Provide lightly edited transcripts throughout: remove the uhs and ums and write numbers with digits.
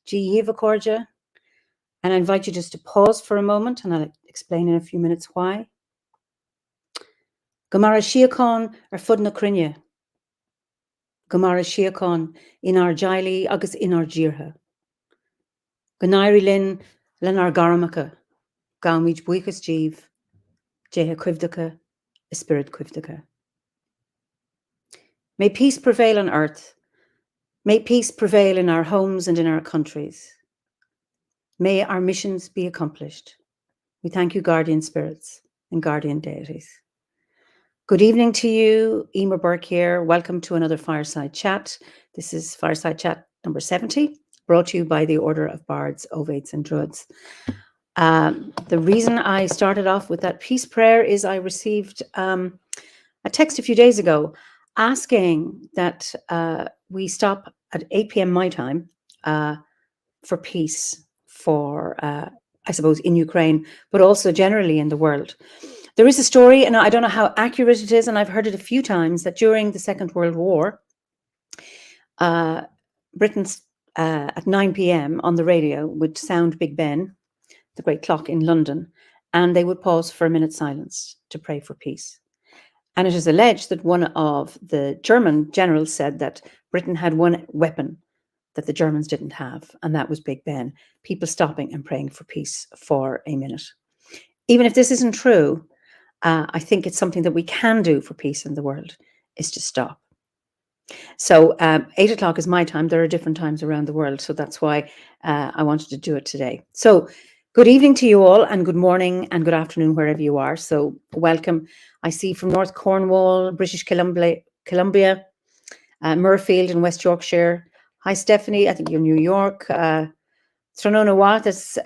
Cordia. And I invite you just to pause for a moment, and I'll explain in a few minutes why. Gomara Shiacon ar fud na crinne. Gomara Shiacon in our Jaili agus in our Jirha. Ganairi Lin len ar Garamacha. Gaumij Buichas Jeev. Jeha Quivdacha. Spirit Quivdacha. May peace prevail on earth. May peace prevail in our homes and in our countries. May our missions be accomplished. We thank you, guardian spirits and guardian deities. Good evening to you, Eimear Burke here. Welcome to another Fireside Chat. This is Fireside Chat number 70, brought to you by the Order of Bards, OBODs and Druids. The reason I started off with that peace prayer is I received a text a few days ago asking that we stop at 8 p.m. my time for peace, for, I suppose, in Ukraine, but also generally in the world. There is a story, and I don't know how accurate it is, and I've heard it a few times, that during the Second World War, Britain's at 9 p.m. on the radio would sound Big Ben, the great clock in London, and they would pause for a minute's silence to pray for peace. And it is alleged that one of the German generals said that Britain had one weapon that the Germans didn't have, and that was Big Ben, people stopping and praying for peace for a minute. Even if this isn't true, I think it's something that we can do for peace in the world, is to stop. So 8 o'clock is my time. There are different times around the world, so that's why I wanted to do it today. So good evening to you all, and good morning and good afternoon wherever you are. So welcome. I see from North Cornwall, British Columbia, Murfield in West Yorkshire. Hi, Stephanie. I think you're New York. Trononawat, that's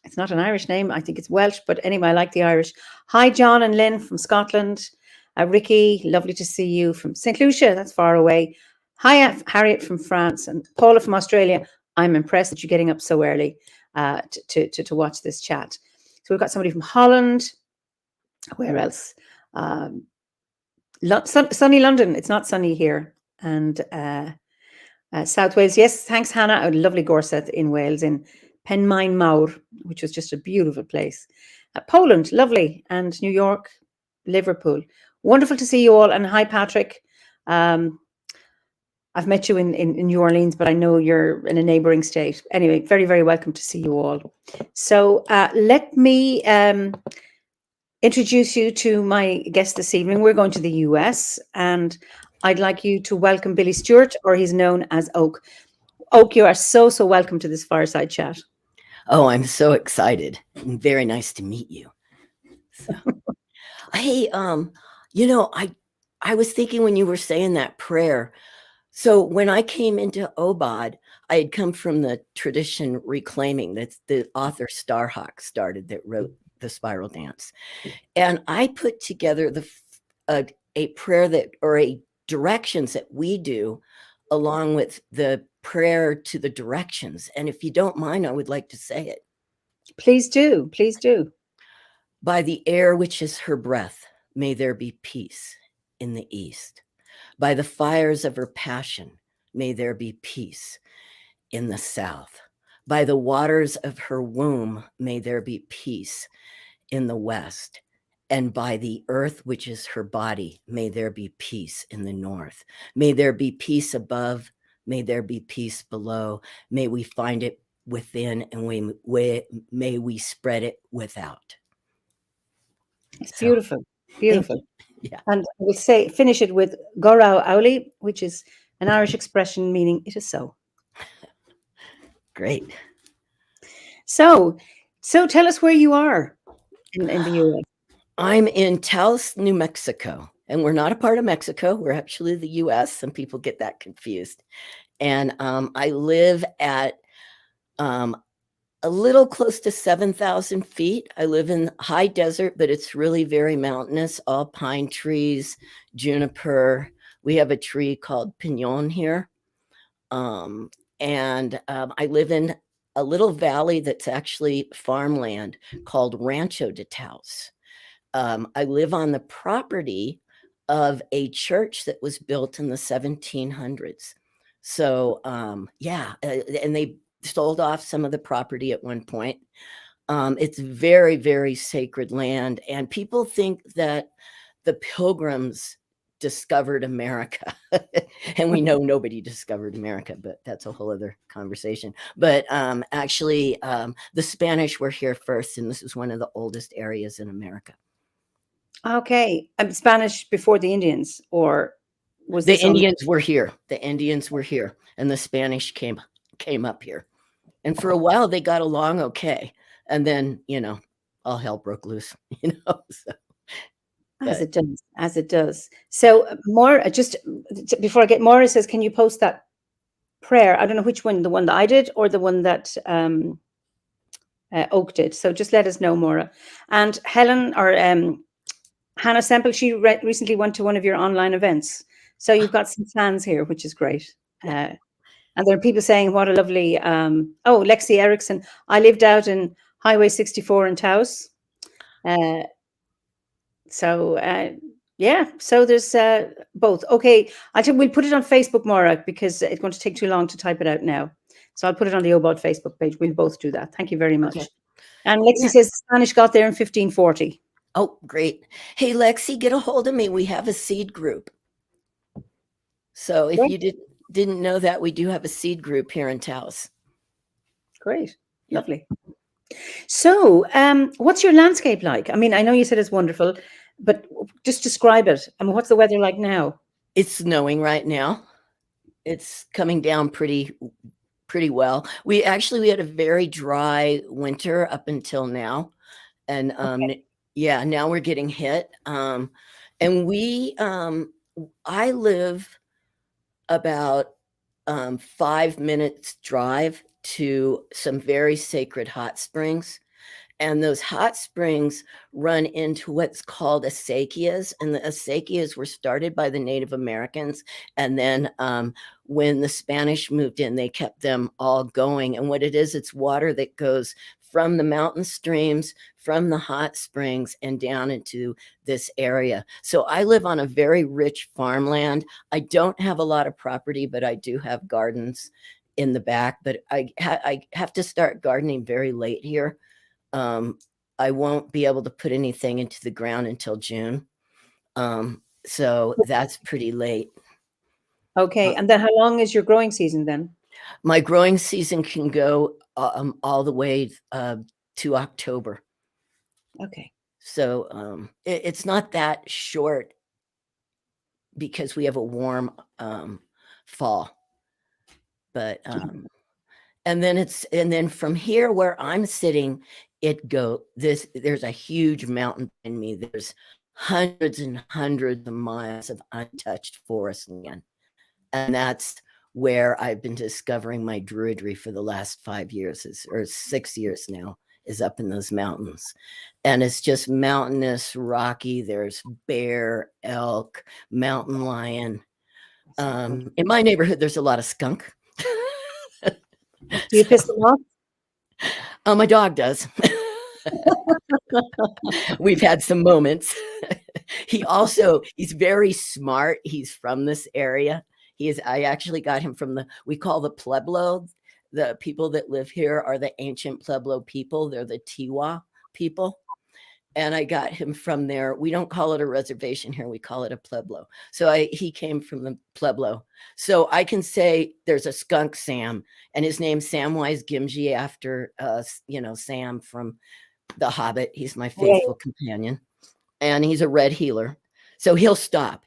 it's not an Irish name. I think it's Welsh, but anyway, I like the Irish. Hi, John and Lynn from Scotland. Ricky, lovely to see you from St. Lucia. That's far away. Hi, Harriet from France, and Paula from Australia. I'm impressed that you're getting up so early to watch this chat. So we've got somebody from Holland. Where else? Sunny London. It's not sunny here. And South Wales. Yes, thanks, Hannah. A lovely Gorseth in Wales, in Penmaen Mawr, which was just a beautiful place. Poland, lovely. And New York, Liverpool. Wonderful to see you all. And hi, Patrick. I've met you in New Orleans, but I know you're in a neighboring state. Anyway, very, very welcome to see you all. So let me introduce you to my guest this evening. We're going to the US, and I'd like you to welcome Billy Stewart, or he's known as Oak. Oak, you are so welcome to this Fireside Chat. Oh, I'm so excited. Very nice to meet you. So, hey, I was thinking when you were saying that prayer. So when I came into OBOD, I had come from the tradition reclaiming that the author Starhawk started, that wrote the Spiral Dance. And I put together a prayer that, or a directions that we do along with the prayer to the directions. And if you don't mind, I would like to say it. Please do. Please do. By the air which is her breath, may there be peace in the east. By the fires of her passion, may there be peace in the south. By the waters of her womb, may there be peace in the west. And by the earth, which is her body, may there be peace in the north. May there be peace above. May there be peace below. May we find it within, and may we spread it without. It's beautiful, beautiful. Yeah. And we'll finish it with Gorau Auli, which is an Irish expression meaning it is so. Great. So tell us where you are in the US. I'm in Taos, New Mexico, and we're not a part of Mexico. We're actually the US. Some people get that confused. And I live at a little close to 7,000 feet. I live in high desert, but it's really very mountainous, all pine trees, juniper. We have a tree called pinon here. I live in a little valley that's actually farmland called Rancho de Taos. I live on the property of a church that was built in the 1700s. So, and they sold off some of the property at one point. It's very, very sacred land, and people think that the Pilgrims discovered America. And we know nobody discovered America, but that's a whole other conversation. But actually, the Spanish were here first, and this is one of the oldest areas in America. Okay. Spanish before the Indians, or was The this on- Indians were here. The Indians were here, and the Spanish came up here. And for a while, they got along okay. And then, all hell broke loose, so. As it does, as it does. So Maura, just before I get, Maura says, can you post that prayer? I don't know which one, the one that I did or the one that Oak did. So just let us know, Maura. And Helen or Hannah Semple, she recently went to one of your online events. So you've got some fans here, which is great. And there are people saying, what a lovely, Lexi Erickson. I lived out in Highway 64 in Taos. So there's both. Okay, I think we'll put it on Facebook, Maura, because it's going to take too long to type it out now. So I'll put it on the OBOD Facebook page. We'll both do that. Thank you very much. Okay. And Lexi says the Spanish got there in 1540. Oh, great. Hey, Lexi, get a hold of me. We have a seed group. So if you didn't know that, we do have a seed group here in Taos. Great. Yep. Lovely. So what's your landscape like? I mean, I know you said it's wonderful, but just describe it. I mean, what's the weather like now? It's snowing right now. It's coming down pretty well. We had a very dry winter up until now. And now we're getting hit. And I live about 5 minutes drive to some very sacred hot springs. And those hot springs run into what's called acequias. And the acequias were started by the Native Americans. And then when the Spanish moved in, they kept them all going. And what it is, it's water that goes from the mountain streams, from the hot springs, and down into this area. So I live on a very rich farmland. I don't have a lot of property, but I do have gardens in the back. But I have to start gardening very late here. I won't be able to put anything into the ground until June. So that's pretty late. Okay. And then how long is your growing season then? My growing season can go all the way to October. Okay. So it's not that short because we have a warm fall. But and then from here where I'm sitting, there's a huge mountain in me. There's hundreds and hundreds of miles of untouched forest land. And that's where I've been discovering my druidry for the last 5 years or 6 years now, is up in those mountains. And it's just mountainous, rocky. There's bear, elk, mountain lion. In my neighborhood, there's a lot of skunk. Do you piss them off? My dog does. We've had some moments. He's very smart. He's from this area. I actually got him from we call the Pueblo. The people that live here are the ancient Pueblo people. They're the Tiwa people. And I got him from there. We don't call it a reservation here. We call it a Pueblo. So he came from the Pueblo. So I can say there's a skunk Sam, and his name's Samwise Gamgee after, Sam from The Hobbit. He's my faithful companion, and he's a red healer. So he'll stop.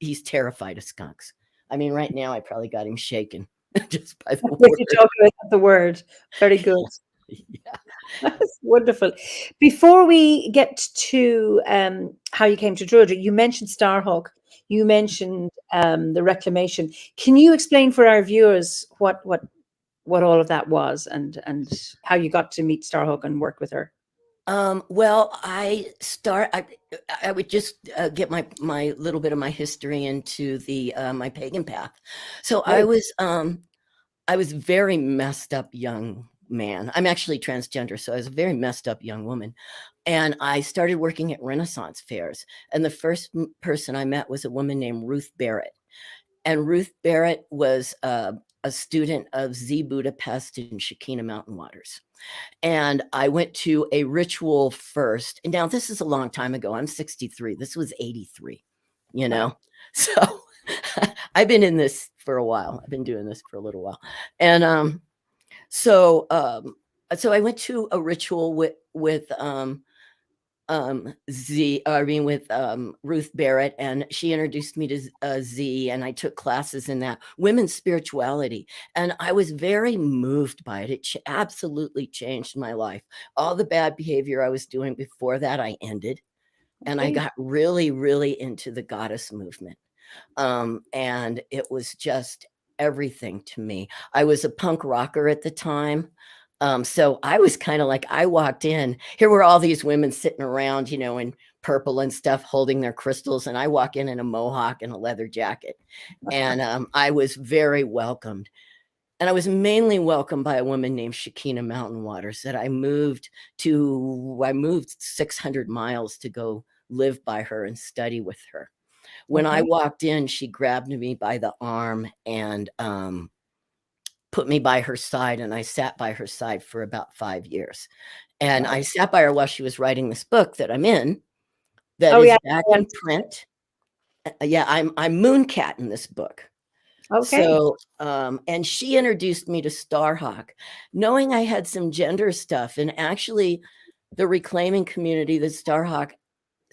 He's terrified of skunks. I mean, right now I probably got him shaken just by the word. You talk about the word. Very good. Yeah. That's wonderful. Before we get to how you came to Druidry, you mentioned Starhawk. You mentioned the reclamation. Can you explain for our viewers what all of that was and how you got to meet Starhawk and work with her? Well, I would just get my little bit of my history into the my pagan path. So right. I was very messed up young man. I'm actually transgender, so I was a very messed up young woman. And I started working at Renaissance fairs. And the first person I met was a woman named Ruth Barrett. and Ruth Barrett was a student of Z Budapest in Shekinah Mountain Waters. And I went to a ritual first. And now this is a long time ago. I'm 63. This was 83, you know? Wow. So I've been in this for a while. I've been doing this for a little while. And so I went to a ritual with Ruth Barrett, and she introduced me to Z, and I took classes in that women's spirituality, and I was very moved by it. It absolutely changed my life. All the bad behavior I was doing before that, I ended, and I got really, really into the goddess movement. And it was just everything to me. I was a punk rocker at the time. So I was kind of like, I walked in, here were all these women sitting around, in purple and stuff, holding their crystals. And I walk in a mohawk and a leather jacket. And I was very welcomed. And I was mainly welcomed by a woman named Shekinah Mountain Waters that I moved 600 miles to go live by her and study with her. When I walked in, she grabbed me by the arm and put me by her side, and I sat by her side for about 5 years. And I sat by her while she was writing this book that I'm in, that is back in print. Yeah, I'm Mooncat in this book. Okay. So, and she introduced me to Starhawk, knowing I had some gender stuff. And actually, the reclaiming community that Starhawk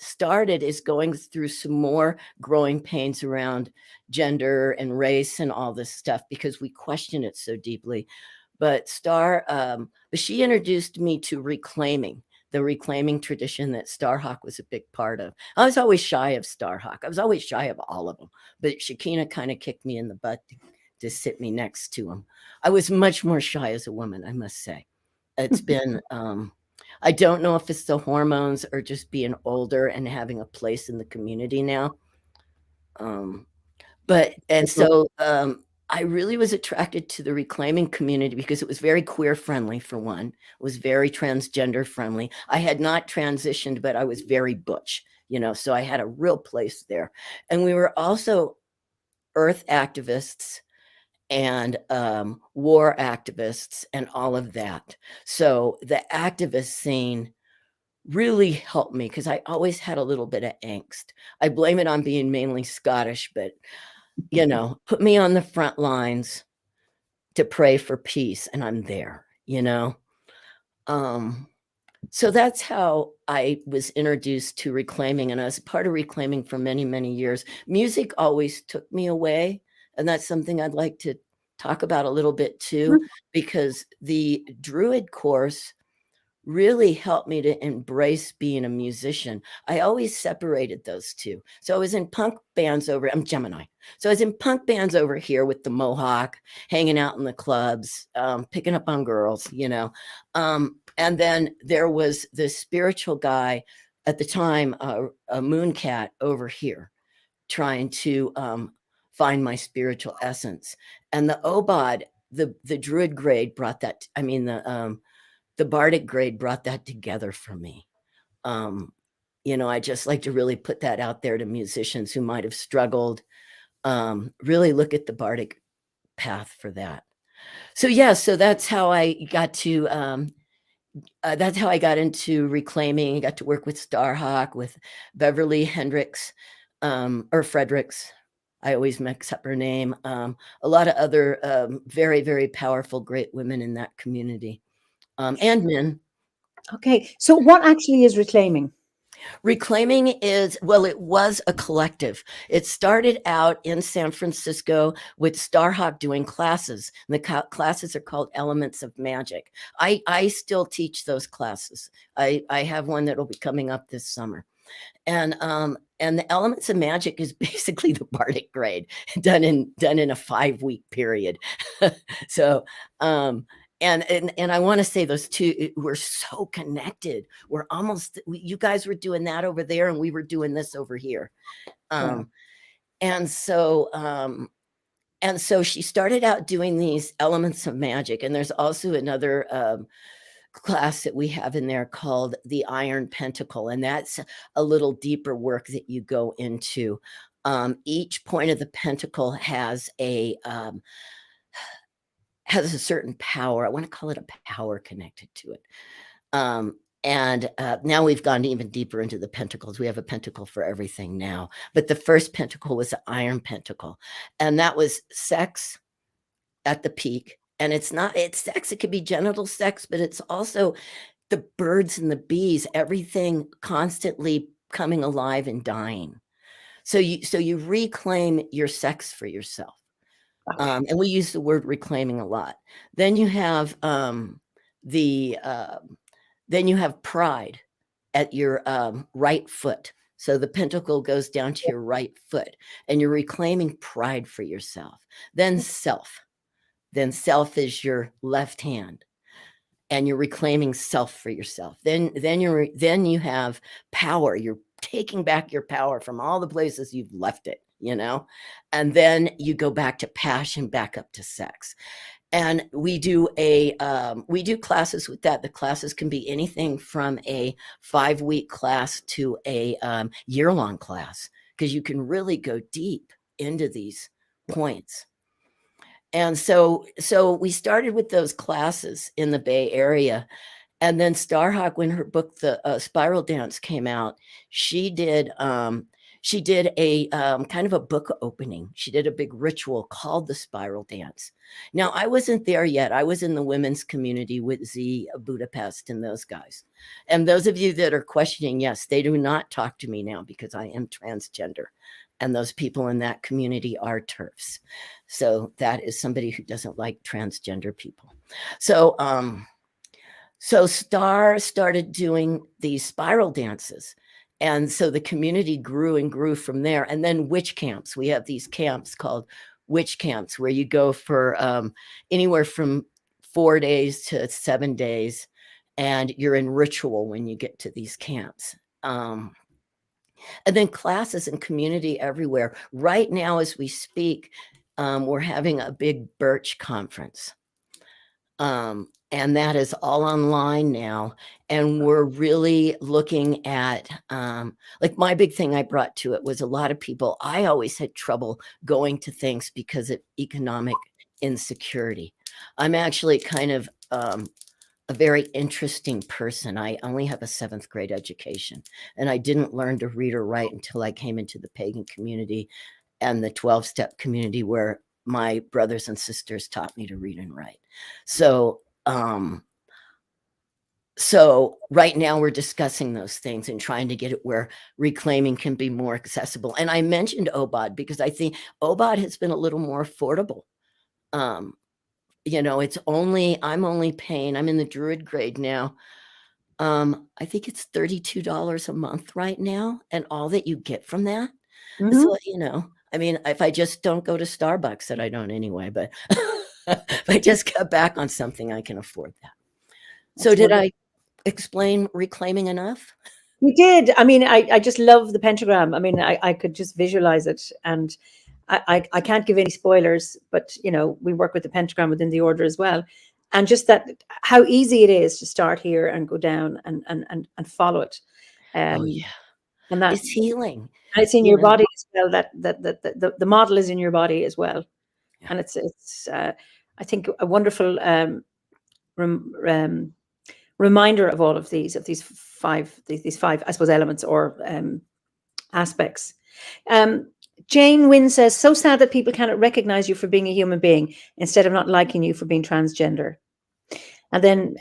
started is going through some more growing pains around gender and race and all this stuff because we question it so deeply. But she introduced me to the reclaiming tradition that Starhawk was a big part of. I was always shy of Starhawk. I was always shy of all of them, but Shekinah kind of kicked me in the butt to sit me next to him. I was much more shy as a woman, I must say. It's been I don't know if it's the hormones or just being older and having a place in the community now. So I really was attracted to the reclaiming community because it was very queer friendly, for one. It was very transgender friendly. I had not transitioned, but I was very butch, so I had a real place there. And we were also earth activists and war activists and all of that. So the activist scene really helped me because I always had a little bit of angst. I blame it on being mainly Scottish, but put me on the front lines to pray for peace and I'm there, So that's how I was introduced to reclaiming, and I was part of reclaiming for many, many years. Music always took me away, and that's something I'd like to talk about a little bit too, because the Druid course really helped me to embrace being a musician. I always separated those two. So I was in punk bands I'm Gemini. So I was in punk bands over here with the mohawk, hanging out in the clubs, picking up on girls, and then there was this spiritual guy at the time, a Mooncat over here, trying to find my spiritual essence. And the OBOD, the Druid grade brought that, the bardic grade brought that together for me. I just like to really put that out there to musicians who might have struggled. Really look at the bardic path for that. So that's how I got to reclaiming. I got to work with Starhawk, with Beverly Hendricks, or Fredericks. I always mix up her name. A lot of other very, very powerful, great women in that community. And men. Okay. So what actually is reclaiming? Reclaiming it was a collective. It started out in San Francisco with Starhawk doing classes. And the classes are called Elements of Magic. I still teach those classes. I have one that will be coming up this summer. And the Elements of Magic is basically the bardic grade done in a 5-week period. So and I want to say those two, we're so connected. We're you guys were doing that over there and we were doing this over here. And so she started out doing these Elements of Magic. And there's also another class that we have in there called the Iron Pentacle, and that's a little deeper work that you go into. Each point of the pentacle has a certain power. I want to call it a power connected to it. And now we've gone even deeper into the pentacles. We have a pentacle for everything now. But the first pentacle was the Iron Pentacle. And that was sex at the peak. And it's sex. It could be genital sex, but it's also the birds and the bees, everything constantly coming alive and dying. So you reclaim your sex for yourself. Okay. And we use the word reclaiming a lot. Then you have then you have pride at your right foot. So the pentacle goes down to your right foot, and you're reclaiming pride for yourself. Then self. Then self is your left hand, and you're reclaiming self for yourself. Then you have power. You're taking back your power from all the places you've left it, and then you go back to passion, back up to sex. And we do classes with that. The classes can be anything from a 5-week class to a year-long class, because you can really go deep into these points. And so we started with those classes in the Bay Area. And then Starhawk, when her book, The Spiral Dance, came out, she did a kind of a book opening. She did a big ritual called the Spiral Dance. Now, I wasn't there yet. I was in the women's community with Z Budapest and those guys. And those of you that are questioning, yes, they do not talk to me now because I am transgender. And those people in that community are TERFs. So that is somebody who doesn't like transgender people. So Star started doing these spiral dances. And so the community grew and grew from there. And then witch camps. We have these camps called witch camps where you go for anywhere from 4 days to 7 days. And you're in ritual when you get to these camps. And then classes and community everywhere. Right now, as we speak, we're having a big Birch conference. And that is all online now. And we're really looking at, like, my big thing I brought to it was a lot of people. I always had trouble going to things because of economic insecurity. I'm actually kind of a very interesting person. I only have a 7th grade education, and I didn't learn to read or write until I came into the Pagan community and the 12-step community, where my brothers and sisters taught me to read and write. So right now we're discussing those things and trying to get it where reclaiming can be more accessible. And I mentioned OBOD because I think OBOD has been a little more affordable. I'm only paying, I'm in the Druid grade now. I think it's $32 a month right now, and all that you get from that. So, I mean, if I just don't go to Starbucks, that I don't anyway, but if I just cut back on something, I can afford that. So did I explain reclaiming enough? You did. I mean, I just love the pentagram. I mean, I could just visualize it, and I can't give any spoilers, but we work with the pentagram within the order as well, and just that how easy it is to start here and go down and follow it. Oh yeah, and that it's healing. And it's in your body as well. That the model is in your body as well, and it's I think a wonderful reminder of all of these five I suppose elements or aspects. Jane Wynn says, so sad that people cannot recognize you for being a human being instead of not liking you for being transgender. And then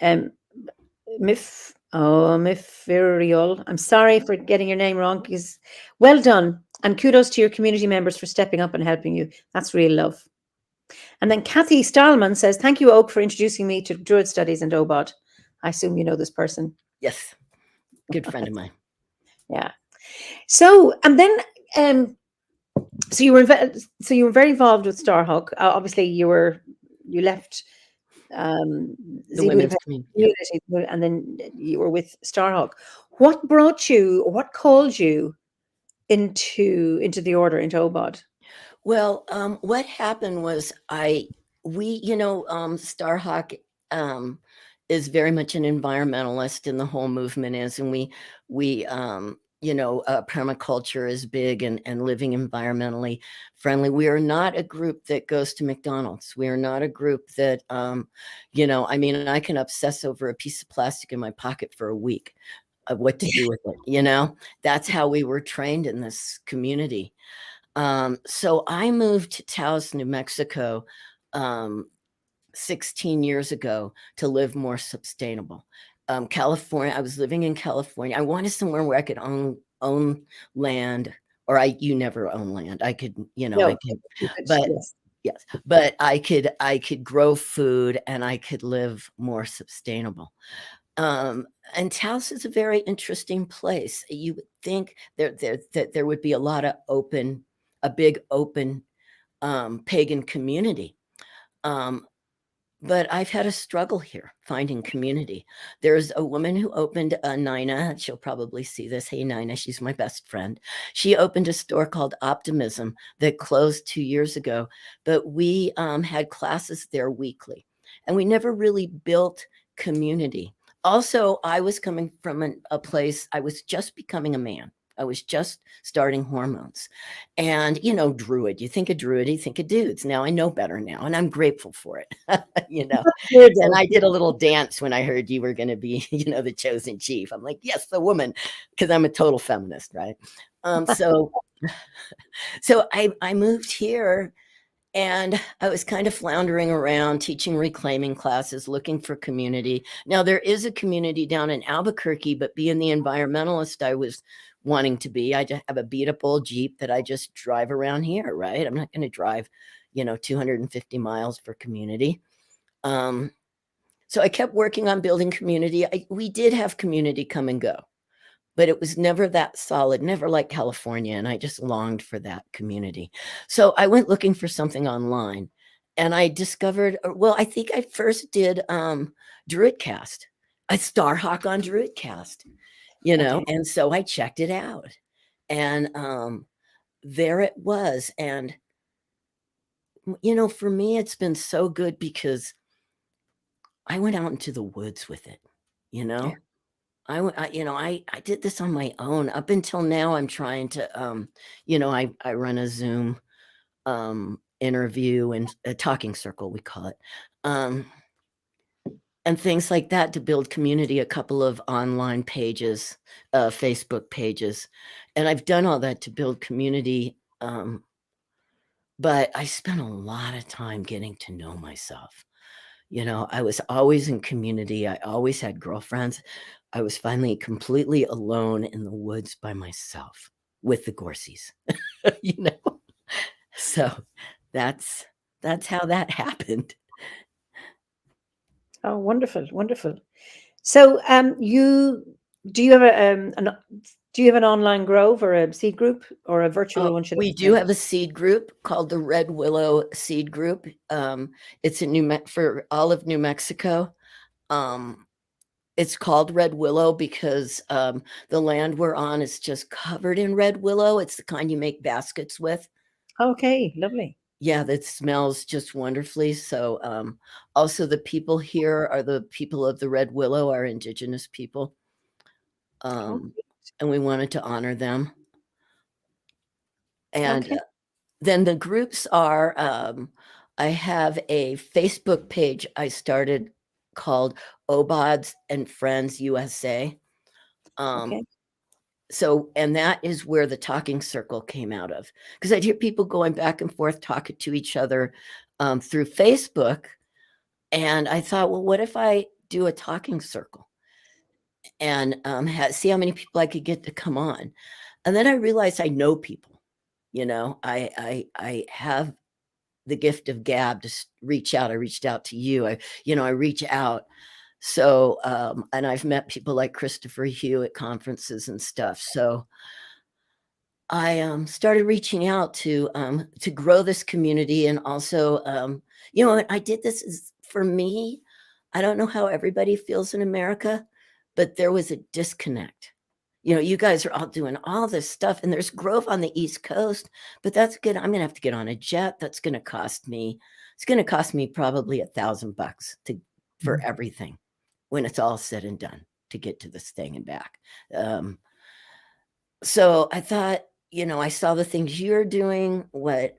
Mifiriol, I'm sorry for getting your name wrong, because well done, and kudos to your community members for stepping up and helping you. That's real love. And then Kathy Stahlman says, thank you, Oak, for introducing me to Druid Studies and OBOD. I assume you know this person. Yes, good friend of mine. Yeah. So, and then so you were very involved with Starhawk. Obviously, you left the women's community, and then you were with Starhawk. What called you into the order, into OBOD? Well, what happened was Starhawk is very much an environmentalist, and the whole movement is, and permaculture is big, and living environmentally friendly. We are not a group that goes to McDonald's. We are not a group that, I mean, I can obsess over a piece of plastic in my pocket for a week of what to do with it. That's how we were trained in this community. So I moved to Taos, New Mexico, 16 years ago to live more sustainable. California, I was living in California. I wanted somewhere where I could own land, or you never own land. I could, No, I could, you could, but yes. yes, but I could grow food, and I could live more sustainable. And Taos is a very interesting place. You would think that there would be a big open pagan community. But I've had a struggle here finding community. There's a woman who opened Nina. She'll probably see this. Hey, Nina, she's my best friend. She opened a store called Optimism that closed 2 years ago, but we had classes there weekly, and we never really built community. Also, I was coming from a place, I was just becoming a man. I was just starting hormones. And, druid, you think of druid, you think of dudes. Now I know better now, and I'm grateful for it. And I did a little dance when I heard you were going to be, the chosen chief. I'm like, yes, the woman, because I'm a total feminist, right? So I moved here, and I was kind of floundering around teaching reclaiming classes, looking for community. Now, there is a community down in Albuquerque, but being the environmentalist I was wanting to be, I just have a beat up old Jeep that I just drive around here, right? I'm not going to drive, 250 miles for community. So I kept working on building community. We did have community come and go, but it was never that solid, never like California. And I just longed for that community. So I went looking for something online, and I discovered, I think I first did Druidcast, a Starhawk on Druidcast, Okay. and so I checked it out, and there it was. And, for me, it's been so good because I went out into the woods with it, you know? Yeah. I did this on my own. Up until now, I'm trying to, I run a Zoom interview and a talking circle, we call it, and things like that to build community, a couple of online pages, Facebook pages. And I've done all that to build community. But I spent a lot of time getting to know myself. I was always in community. I always had girlfriends. I was finally completely alone in the woods by myself with the Gorseys, you know? So that's how that happened. Oh, wonderful, wonderful. So, do you have an online grove or a seed group or a virtual one? Should I We do say? have a seed group called the Red Willow Seed Group. It's in for all of New Mexico. It's called Red Willow because the land we're on is just covered in red willow. It's the kind you make baskets with. Okay, lovely. Yeah, that smells just wonderfully. So also the people here are the people of the Red Willow, our indigenous people. Okay. And we wanted to honor them. And Okay. then the groups are, I have a Facebook page I started called OBODs and Friends USA. Okay. So, and that is where the talking circle came out of, because I'd hear people going back and forth talking to each other through Facebook. And I thought, well, what if I do a talking circle and see how many people I could get to come on? And then I realized I know people. I have the gift of gab to reach out. I reached out to you. I reach out. So, and I've met people like Christopher Hugh at conferences and stuff. So I started reaching out to grow this community. And also, I did this for me. I don't know how everybody feels in America, but there was a disconnect. You guys are all doing all this stuff, and there's growth on the East Coast, but that's good. I'm going to have to get on a jet. That's going to cost me. It's going to cost me probably $1,000 for everything. when it's all said and done to get to this thing and back. So I thought, I saw the things you're doing, what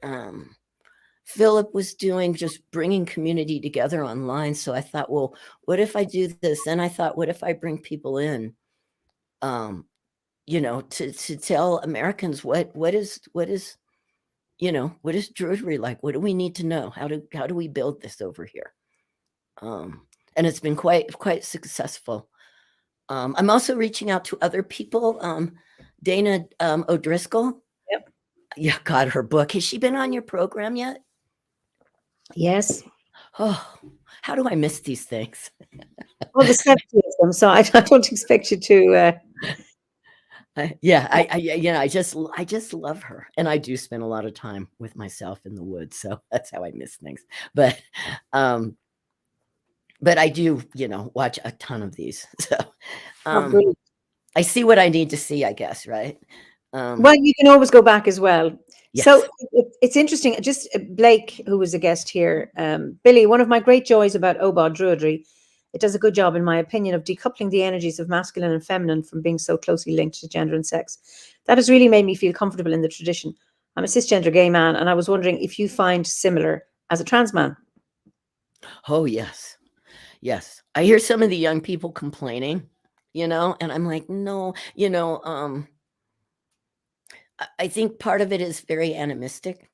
Philip was doing, just bringing community together online. So I thought, well, what if I do this? Then I thought, what if I bring people in, to tell Americans what is Druidry like? What do we need to know? How do we build this over here? And it's been quite successful. I'm also reaching out to other people. Dana O'Driscoll. Yep. Yeah, God, her book. Has she been on your program yet? Yes. Oh, how do I miss these things? Well, the 70 of them, so I don't expect you to. I just love her, and I do spend a lot of time with myself in the woods, so that's how I miss things. But I do, watch a ton of these. So I see what I need to see, I guess, right? Well, you can always go back as well. Yes. So it's interesting. Just Blake, who was a guest here, Billy, one of my great joys about OBOD Druidry, it does a good job, in my opinion, of decoupling the energies of masculine and feminine from being so closely linked to gender and sex. That has really made me feel comfortable in the tradition. I'm a cisgender gay man, and I was wondering if you find similar as a trans man. Oh, yes. Yes. I hear some of the young people complaining, and I'm like, no, I think part of it is very animistic,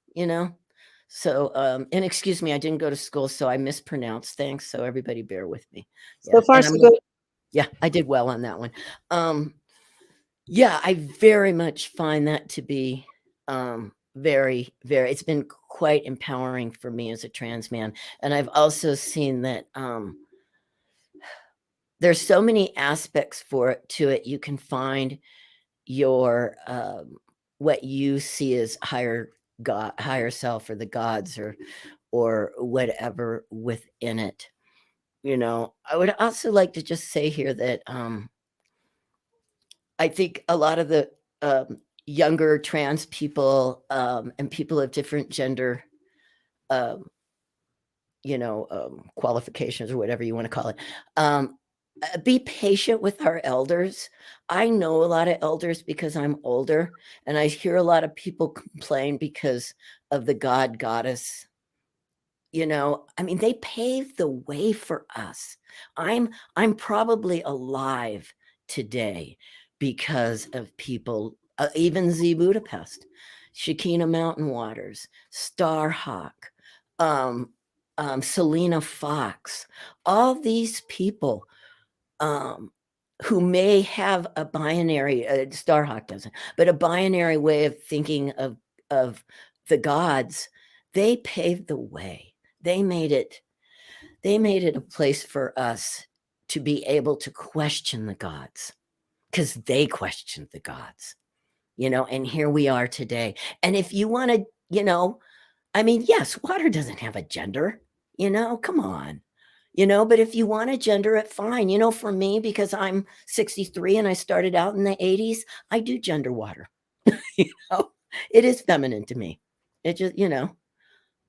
So, and excuse me, I didn't go to school, so I mispronounced things. So everybody bear with me. So far, so good. Yeah, I did well on that one. Yeah, I very much find that to be very, very, it's been quite empowering for me as a trans man. And I've also seen that there's so many aspects to it. You can find your what you see as higher self, or the gods, or whatever within it. I would also like to just say here that I think a lot of the younger trans people and people of different gender qualifications, or whatever you want to call it, be patient with our elders. I know a lot of elders because I'm older, and I hear a lot of people complain because of the goddess. I mean, they paved the way for us. I'm probably alive today because of people, even Z Budapest, Shekinah Mountain Waters, Starhawk, Selena Fox, all these people who may have a binary, Starhawk doesn't, but a binary way of thinking of the gods. They paved the way. They made it a place for us to be able to question the gods, because they questioned the gods, and here we are today. And if you want to, I mean, yes, water doesn't have a gender, come on. But if you want to gender it, fine. For me, because I'm 63 and I started out in the 80s, I do gender water. It is feminine to me. It just,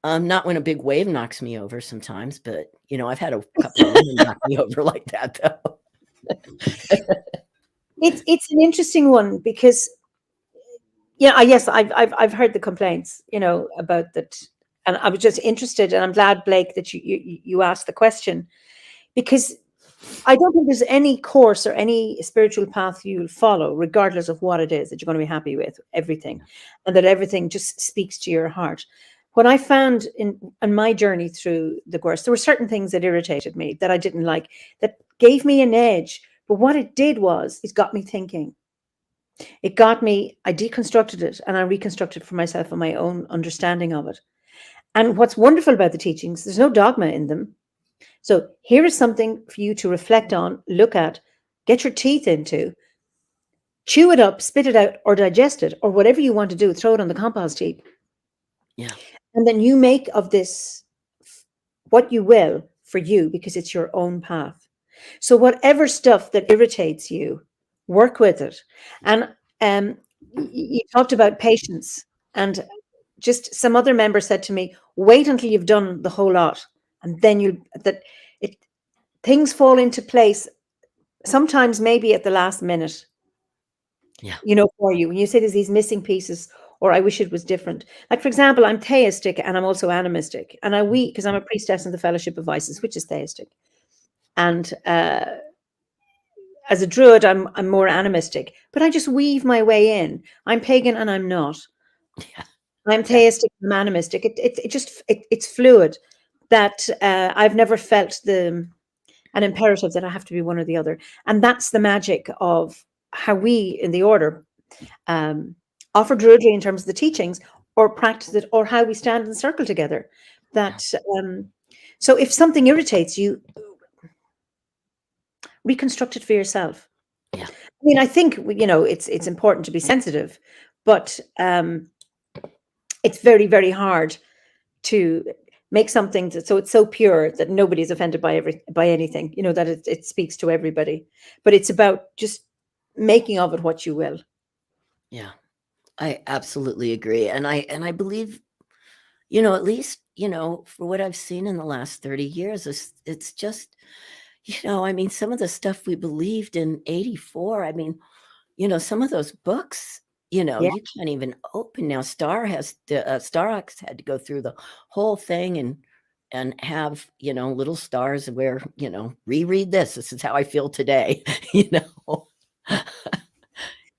not when a big wave knocks me over sometimes, but I've had a couple of women knock me over like that, though. It's an interesting one, because yes, I've heard the complaints, about that, and I was just interested, and I'm glad, Blake, that you asked the question, because I don't think there's any course or any spiritual path you'll follow, regardless of what it is, that you're going to be happy with everything, and that everything just speaks to your heart. What I found on my journey through the course, there were certain things that irritated me, that I didn't like, that gave me an edge. But what it did was, it got me thinking. I deconstructed it, and I reconstructed for myself and my own understanding of it. And what's wonderful about the teachings, there's no dogma in them. So here is something for you to reflect on, look at, get your teeth into, chew it up, spit it out, or digest it, or whatever you want to do, throw it on the compost heap. Yeah. And then you make of this what you will for you, because it's your own path. So whatever stuff that irritates you, work with it. And you talked about patience, and just some other member said to me, wait until you've done the whole lot, and then things fall into place, sometimes maybe at the last minute, Yeah. for you. When you say there's these missing pieces, or I wish it was different. Like, for example, I'm theistic and I'm also animistic. And because I'm a priestess in the Fellowship of Vices, which is theistic. And as a druid, I'm more animistic, but I just weave my way in. I'm pagan and I'm not. Yeah. I'm theistic and I'm animistic. It's fluid. That I've never felt an imperative that I have to be one or the other. And that's the magic of how we in the order offer druidry in terms of the teachings, or practice it, or how we stand in circle together. That so if something irritates you, reconstruct it for yourself. Yeah. I mean, I think it's important to be sensitive, but it's very, very hard to make something so it's so pure that nobody's offended by anything. That it speaks to everybody. But it's about just making of it what you will. Yeah. I absolutely agree. And I believe, at least, for what I've seen in the last 30 years, it's just, I mean, some of the stuff we believed in 84, I mean, some of those books, Yeah. you can't even open now. Starhawks had to go through the whole thing and have, little stars where, reread this. This is how I feel today,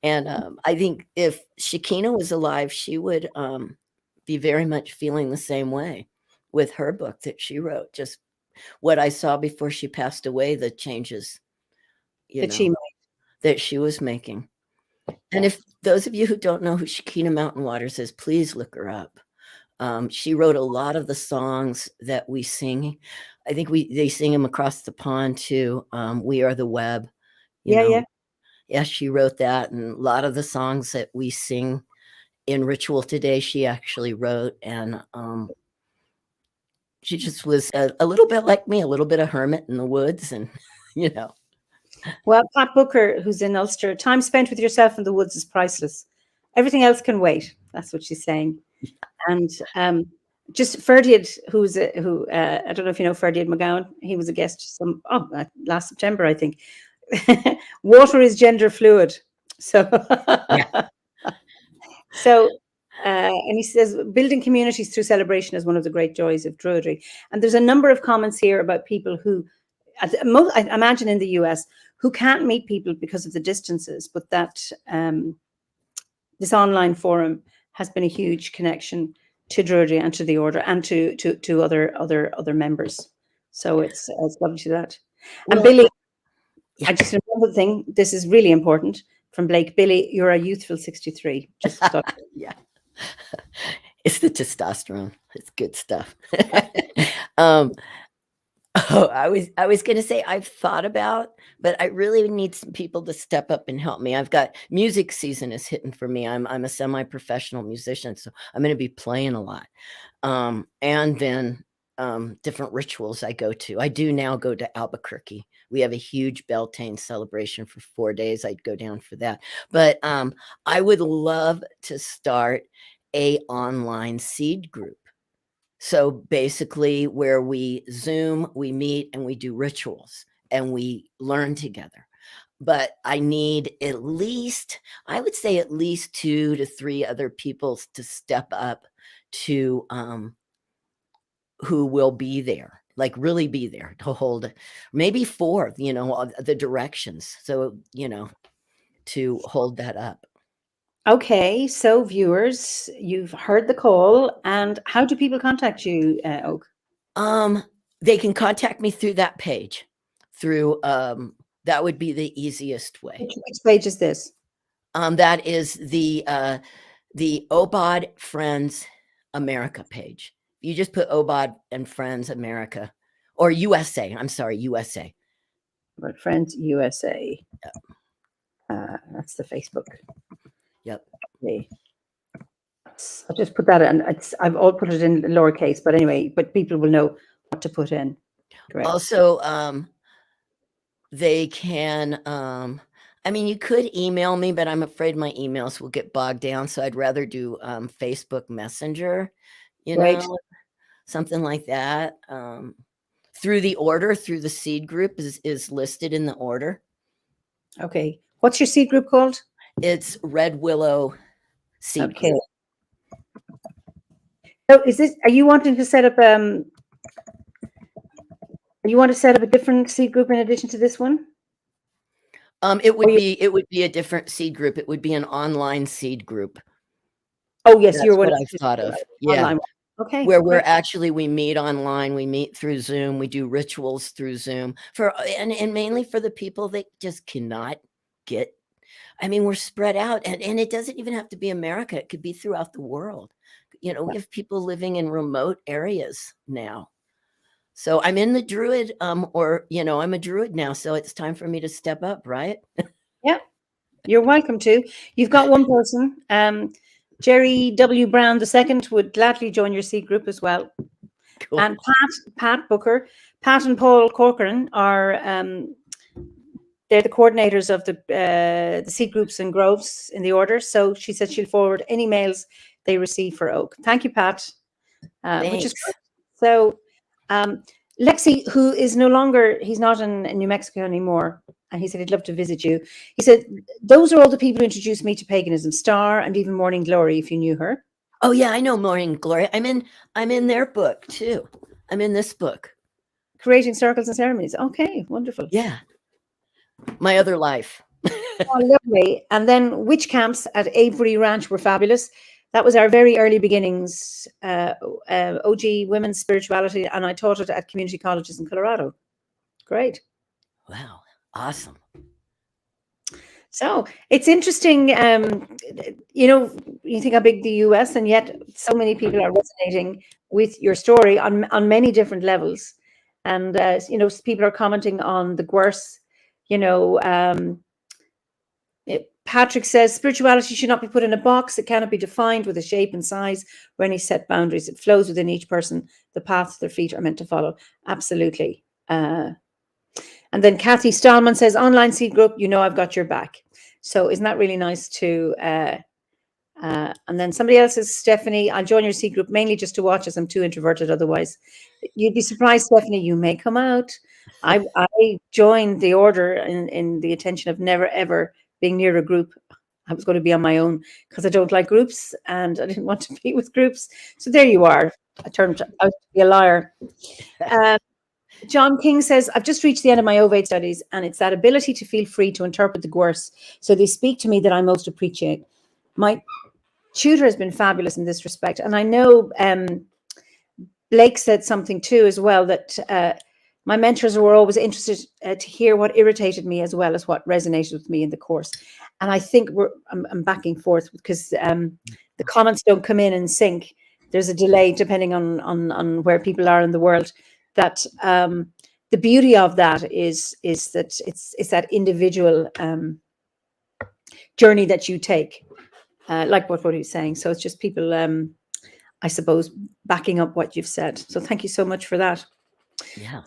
And I think if Shekinah was alive, she would be very much feeling the same way with her book that she wrote. Just what I saw before she passed away, the changes, That she that she was making. And if those of you who don't know who Shekinah Mountain Waters is, please look her up. She wrote a lot of the songs that we sing. I think they sing them across the pond too. We Are the Web. Yeah, she wrote that, and a lot of the songs that we sing in ritual today, she actually wrote. And she just was a little bit like me, a little bit of hermit in the woods, and Well, Pat Booker, who's in Ulster, time spent with yourself in the woods is priceless. Everything else can wait. That's what she's saying. And just Ferdiad, who I don't know if you know Ferdiad McGowan. He was a guest last September, I think. Water is gender fluid. So, Yeah. And he says building communities through celebration is one of the great joys of Druidry. And there's a number of comments here about people who, I imagine in the US, who can't meet people because of the distances, but that this online forum has been a huge connection to Druidry and to the order and to other members. So it's lovely to that. And Billy, I just another thing. This is really important from Blake. Billy, you're a youthful 63. Just yeah. It's the testosterone. It's good stuff. I was going to say I've thought about, but I really need some people to step up and help me. I've got music season is hitting for me. I'm a semi-professional musician, so I'm going to be playing a lot. And then different rituals I go to. I do now go to Albuquerque. We have a huge Beltane celebration for 4 days. I'd go down for that. But I would love to start a online seed group. So basically where we Zoom, we meet and we do rituals and we learn together. But I need I would say at least 2 to 3 other people to step up to who will be there, like really be there to hold, maybe 4, the directions. So, to hold that up. Okay, so viewers, you've heard the call, and how do people contact you, Oak? They can contact me through that page. Through that would be the easiest way. Which page is this? That is the OBOD Friends America page. You just put OBOD and Friends America, or USA. I'm sorry, USA. But Friends USA. Yep. That's the Facebook. Yep. Okay. I'll just put that in. I've all put it in lowercase, but anyway, but people will know what to put in. Correct. Also, they can, I mean, you could email me, but I'm afraid my emails will get bogged down. So I'd rather do Facebook Messenger, Right. something like that. through the order, through the seed group is listed in the order. Okay. What's your seed group called? It's Red Willow Seed Okay. Group. So are you wanting to set up, you want to set up a different seed group in addition to this one? It would be a different seed group. It would be an online seed group. Oh yes, That's what I've thought of. Yeah. Online. Okay. Where we meet online, we meet through Zoom, we do rituals through Zoom and mainly for the people that just cannot get. I mean, we're spread out, and it doesn't even have to be America. It could be throughout the world. We have people living in remote areas now. So I'm in the Druid, I'm a Druid now, so it's time for me to step up, right? Yeah, you're welcome to. You've got one person, Jerry W. Brown II would gladly join your seed group as well. Cool. And Pat Booker, Pat and Paul Corcoran are they're the coordinators of the seed groups and groves in the order. So she said she'll forward any mails they receive for Oak. Thank you, Pat. Which is great. So Lexi, who is he's not in New Mexico anymore, and he said he'd love to visit you. He said, those are all the people who introduced me to paganism, Star and even Morning Glory, if you knew her. Oh yeah, I know Morning Glory. I'm in their book too. I'm in this book. Creating Circles and Ceremonies. Okay, wonderful. Yeah. My other life. Oh, lovely. And then witch camps at Avery Ranch were fabulous. That was our very early beginnings, OG women's spirituality, and I taught it at community colleges in Colorado. Great. Wow. Awesome. So it's interesting, you think how big the US, and yet so many people are resonating with your story on many different levels. And, people are commenting on the Gwers, Patrick says spirituality should not be put in a box. It cannot be defined with a shape and size or any set boundaries. It flows within each person. The paths their feet are meant to follow. Absolutely. And then Kathy Stallman says, online seed group, I've got your back. So isn't that really nice to, and then somebody else says, Stephanie, I'll join your seed group mainly just to watch as I'm too introverted otherwise. You'd be surprised, Stephanie, you may come out. I joined the order in the intention of never, ever being near a group. I was going to be on my own because I don't like groups and I didn't want to be with groups. So there you are. I turned out to be a liar. John King says, I've just reached the end of my OVAD studies, and it's that ability to feel free to interpret the Gwers. So they speak to me that I most appreciate. My tutor has been fabulous in this respect. And I know Blake said something too as well, that my mentors were always interested to hear what irritated me as well as what resonated with me in the course. And I think I'm backing forth because the comments don't come in sync. There's a delay depending on where people are in the world. That the beauty of that is that it's that individual journey that you take, like what he's saying. So it's just people, I suppose, backing up what you've said. So thank you so much for that. Yeah.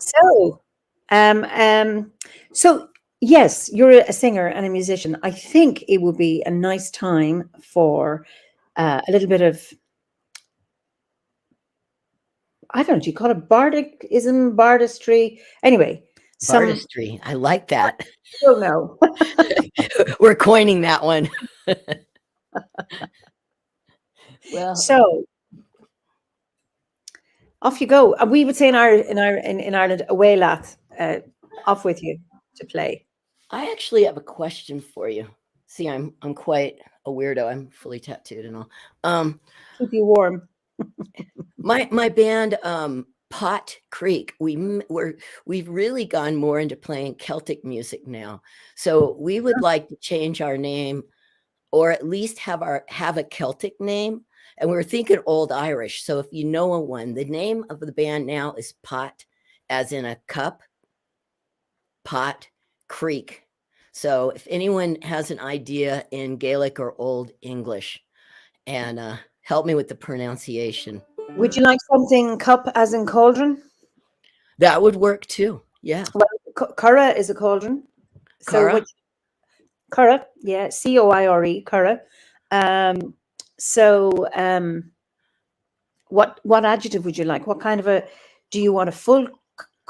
So yes, you're a singer and a musician. I think it would be a nice time for a little bit of, I don't know, do you call it bardicism, bardistry? Anyway. Bardistry. I like that. I don't know. We're coining that one. Well, so off you go. And we would say in Ireland, away lath, off with you to play. I actually have a question for you. See, I'm quite a weirdo. I'm fully tattooed and all. Keep you warm. My band, Pot Creek, we've really gone more into playing Celtic music now. So we would like to change our name, or at least have a Celtic name. And we were thinking Old Irish. So if you know one, the name of the band now is Pot, as in a cup, Pot Creek. So if anyone has an idea in Gaelic or Old English, and help me with the pronunciation. Would you like something cup as in cauldron? That would work too. Yeah. Well, Curra is a cauldron. Curra? Curra, yeah, Coire, Curra. What adjective would you like? What kind of do you want a full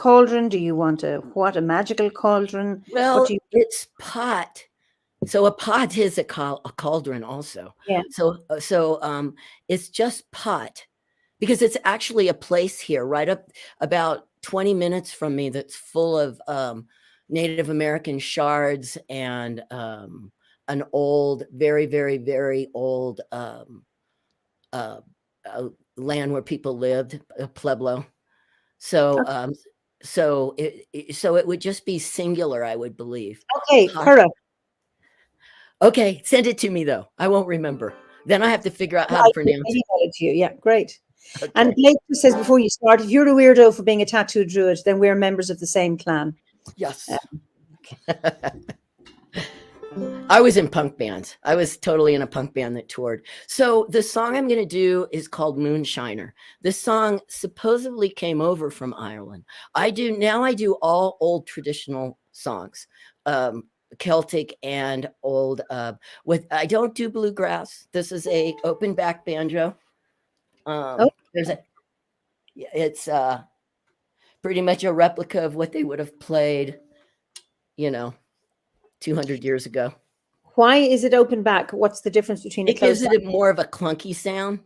cauldron? Do you want a magical cauldron? What Well, do you? it's pot. So a pot is a cauldron also. Yeah. So it's just pot because it's actually a place here right up about 20 minutes from me that's full of Native American shards and an old, very, very, very old land where people lived, a pueblo. So so it would just be singular, I would believe. Okay, Pura. Okay, send it to me though. I won't remember. Then I have to figure out how to pronounce it. Email it to you. Yeah, great. Okay. And Blake says before you start, if you're a weirdo for being a tattoo druid, then we're members of the same clan. Yes. I was in punk bands. I was totally in a punk band that toured. So the song I'm going to do is called Moonshiner. This song supposedly came over from Ireland. I do all old traditional songs, Celtic and old. I don't do bluegrass. This is a open back banjo. It's pretty much a replica of what they would have played, 200 years ago. Why is it open back? What's the difference between it gives it more of a clunky sound?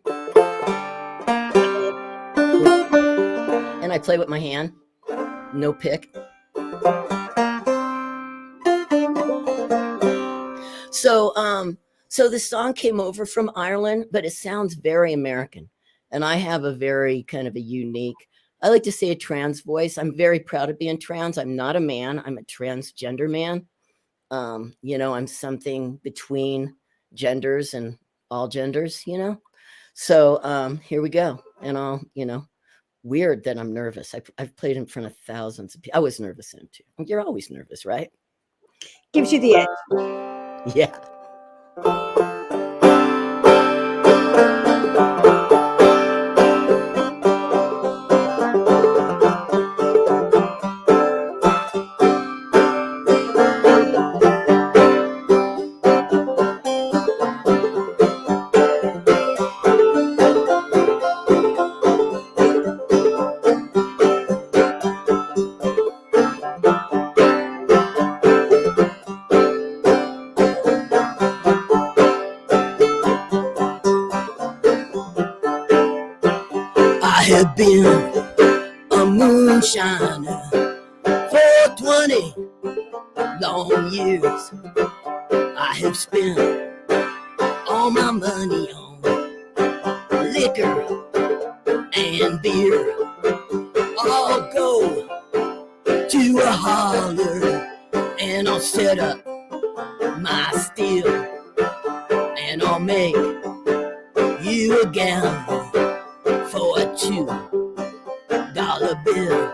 And I play with my hand, no pick. So the song came over from Ireland, but it sounds very American. And I have a very kind of a unique, I like to say a trans voice. I'm very proud of being trans. I'm not a man. I'm a transgender man. I'm something between genders and all genders, So here we go. And I'll, weird that I'm nervous. I've played in front of thousands of people. I was nervous then too. You're always nervous, right? Gives you the edge. Yeah. Have been a moonshiner for 20 long years. I have spent all my money on liquor and beer. I'll go to a holler and I'll set up my steel and I'll make you a gallon for a $2 bill.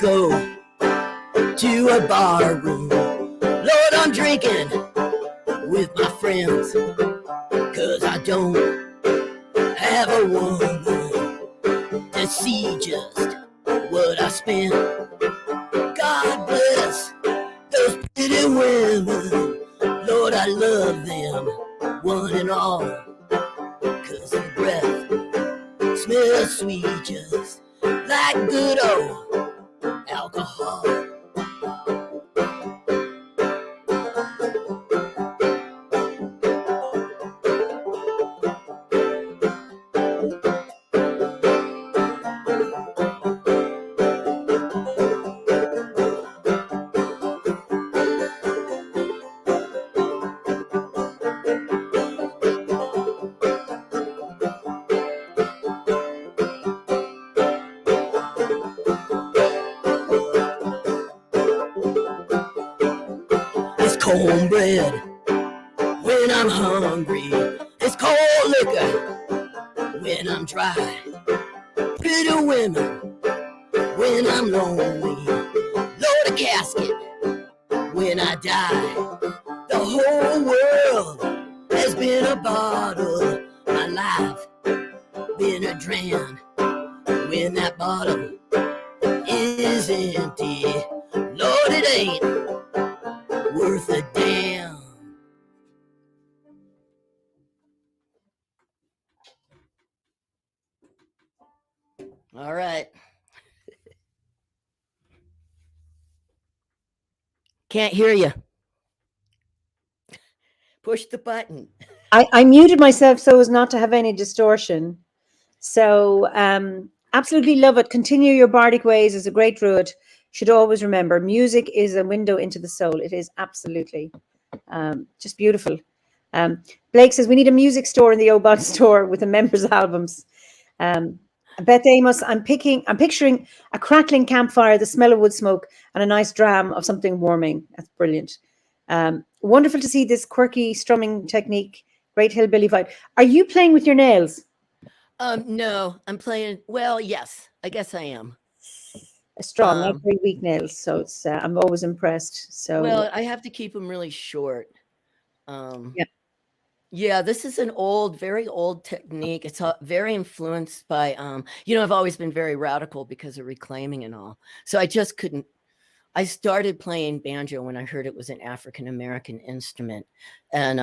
Go to a bar room, Lord, I'm drinking with my friends, 'cause I don't have a woman to see just what I spend. God bless those pretty women, Lord, I love them, one and all, 'cause their breath smells sweet just like good old alcohol. Cornbread when I'm hungry, it's cold liquor when I'm dry. pretty women when I'm lonely. Load a casket when I die. The whole world has been a bottle. My life been a dram. When that bottle is empty, Lord, it ain't worth a damn. All right. Can't hear you. Push the button. I muted myself so as not to have any distortion. So absolutely love it. Continue your bardic ways as a great druid. Should always remember, music is a window into the soul. It is absolutely just beautiful. Blake says we need a music store in the OBOD store with the members' albums. Beth Amos, I'm picturing a crackling campfire, the smell of wood smoke, and a nice dram of something warming. That's brilliant. Wonderful to see this quirky strumming technique. Great hillbilly vibe. Are you playing with your nails? No, I'm playing. Well, yes, I guess I am. Strong, not very weak nails. So it's I'm always impressed. So well, I have to keep them really short. Yeah. Yeah, this is an old, very old technique. It's very influenced by, I've always been very radical because of reclaiming and all. So I just couldn't. I started playing banjo when I heard it was an African American instrument, and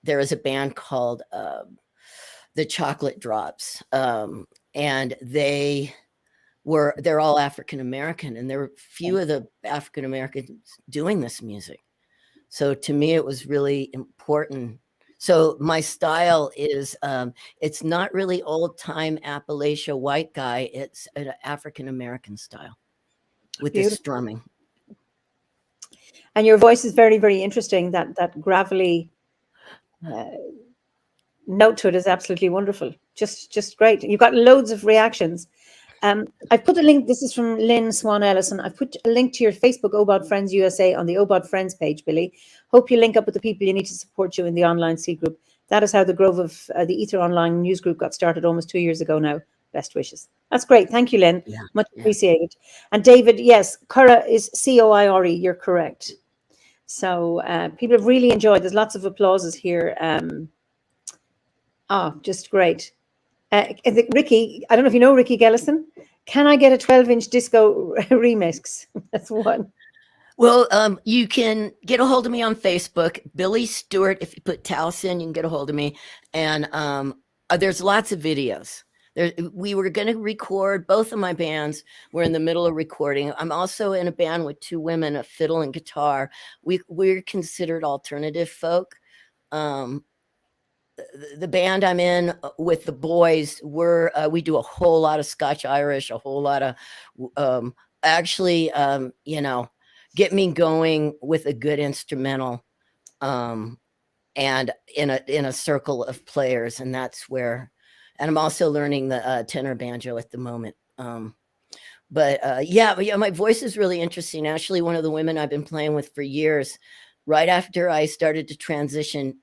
there was a band called the Chocolate Drops, and they're all African American, and there were few of the African Americans doing this music. So to me, it was really important. So my style is, it's not really old time Appalachia white guy. It's an African American style with this strumming. And your voice is very, very interesting. That gravelly note to it is absolutely wonderful. Just great. You've got loads of reactions. I've put a link. This is from Lynn Swan Ellison. I've put a link to your Facebook OBOD Friends USA on the OBOD Friends page, Billy. Hope you link up with the people you need to support you in the online C group. That is how the Grove of the Ether Online news group got started almost 2 years ago now. Best wishes. That's great. Thank you, Lynn. Yeah, much appreciated. And David, yes, Cora is Coire. You're correct. So people have really enjoyed. There's lots of applauses here. Just great. Ricky, I don't know if you know Ricky Gellison. Can I get a 12-inch disco remix? That's one. Well, you can get a hold of me on Facebook, Billy Stewart. If you put Taos in, you can get a hold of me. And there's lots of videos. We were going to record, both of my bands were in the middle of recording. I'm also in a band with two women, a fiddle and guitar. We're considered alternative folk. The band I'm in with the boys, we do a whole lot of Scotch Irish, a whole lot of get me going with a good instrumental, and in a circle of players, and that's where. And I'm also learning the tenor banjo at the moment. But my voice is really interesting. Actually, one of the women I've been playing with for years, right after I started to transition,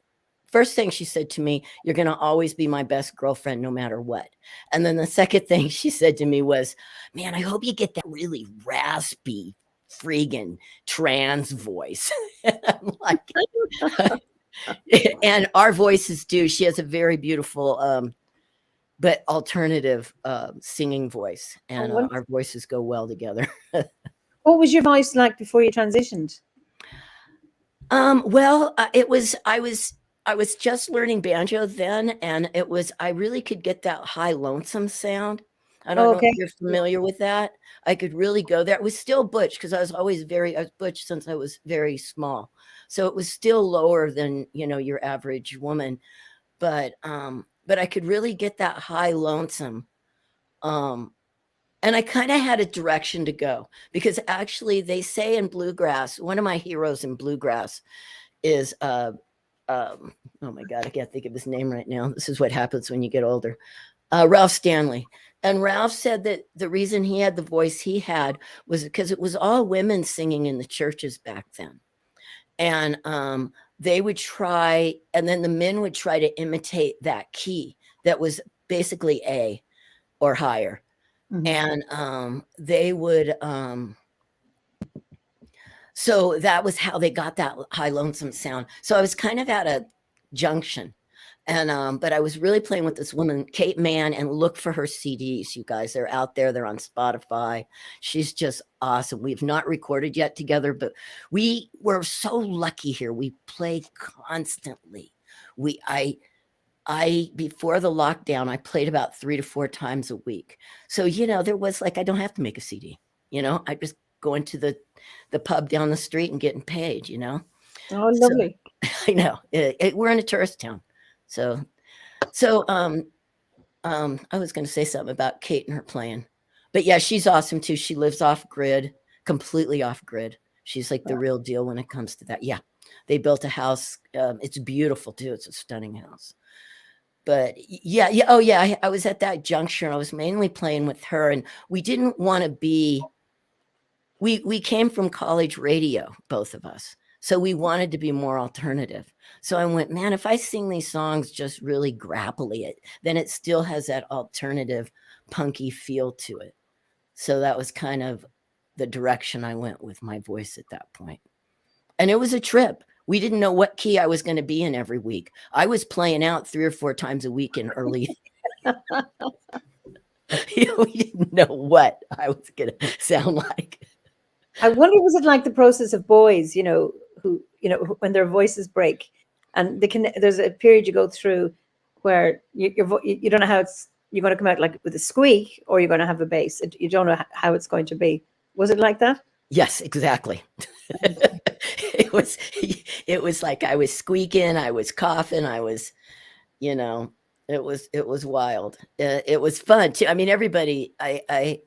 first thing she said to me, "You're going to always be my best girlfriend no matter what." And then the second thing she said to me was, "Man, I hope you get that really raspy, freaking trans voice." And I'm like, and our voices do. She has a very beautiful, but alternative singing voice, and our voices go well together. What was your voice like before you transitioned? Well, I was just learning banjo then, and I really could get that high lonesome sound. I don't know if you're familiar with that. I could really go there. It was still butch because I was butch since I was very small. So it was still lower than, your average woman. But I could really get that high lonesome. And I kind of had a direction to go because actually they say in bluegrass, one of my heroes in bluegrass is oh my God, I can't think of his name right now. This is what happens when you get older. Ralph Stanley. And Ralph said that the reason he had the voice he had was because it was all women singing in the churches back then. And they would try, and then the men would try to imitate that key that was basically A or higher. And they would so that was how they got that high lonesome sound. So I was kind of at a junction. And but I was really playing with this woman, Kate Mann, and look for her CDs, you guys. They're out there, they're on Spotify. She's just awesome. We've not recorded yet together, but we were so lucky here. We play constantly. I before the lockdown, I played about 3 to 4 times a week. So, there was like I don't have to make a CD. I just go into the pub down the street and getting paid, Oh, So lovely. I know. We're in a tourist town. So I was going to say something about Kate and her playing, but yeah, she's awesome too. She lives off grid, completely off grid. She's like the real deal when it comes to that. Yeah, they built a house. It's beautiful too. It's a stunning house. But yeah. Oh yeah, I was at that juncture. I was mainly playing with her, and we didn't want to be. We came from college radio, both of us. So we wanted to be more alternative. So I went, man, if I sing these songs just really grapply, then it still has that alternative punky feel to it. So that was kind of the direction I went with my voice at that point. And it was a trip. We didn't know what key I was going to be in every week. I was playing out 3 or 4 times a week in early. We didn't know what I was going to sound like. I wonder, was it like the process of boys, who, when their voices break, and there's a period you go through where you don't know how you're going to come out, like with a squeak, or you're going to have a bass. You don't know how it's going to be. Was it like that? Yes, exactly. It was like I was squeaking, I was coughing, I was, it was wild. It was fun too. I mean, everybody. I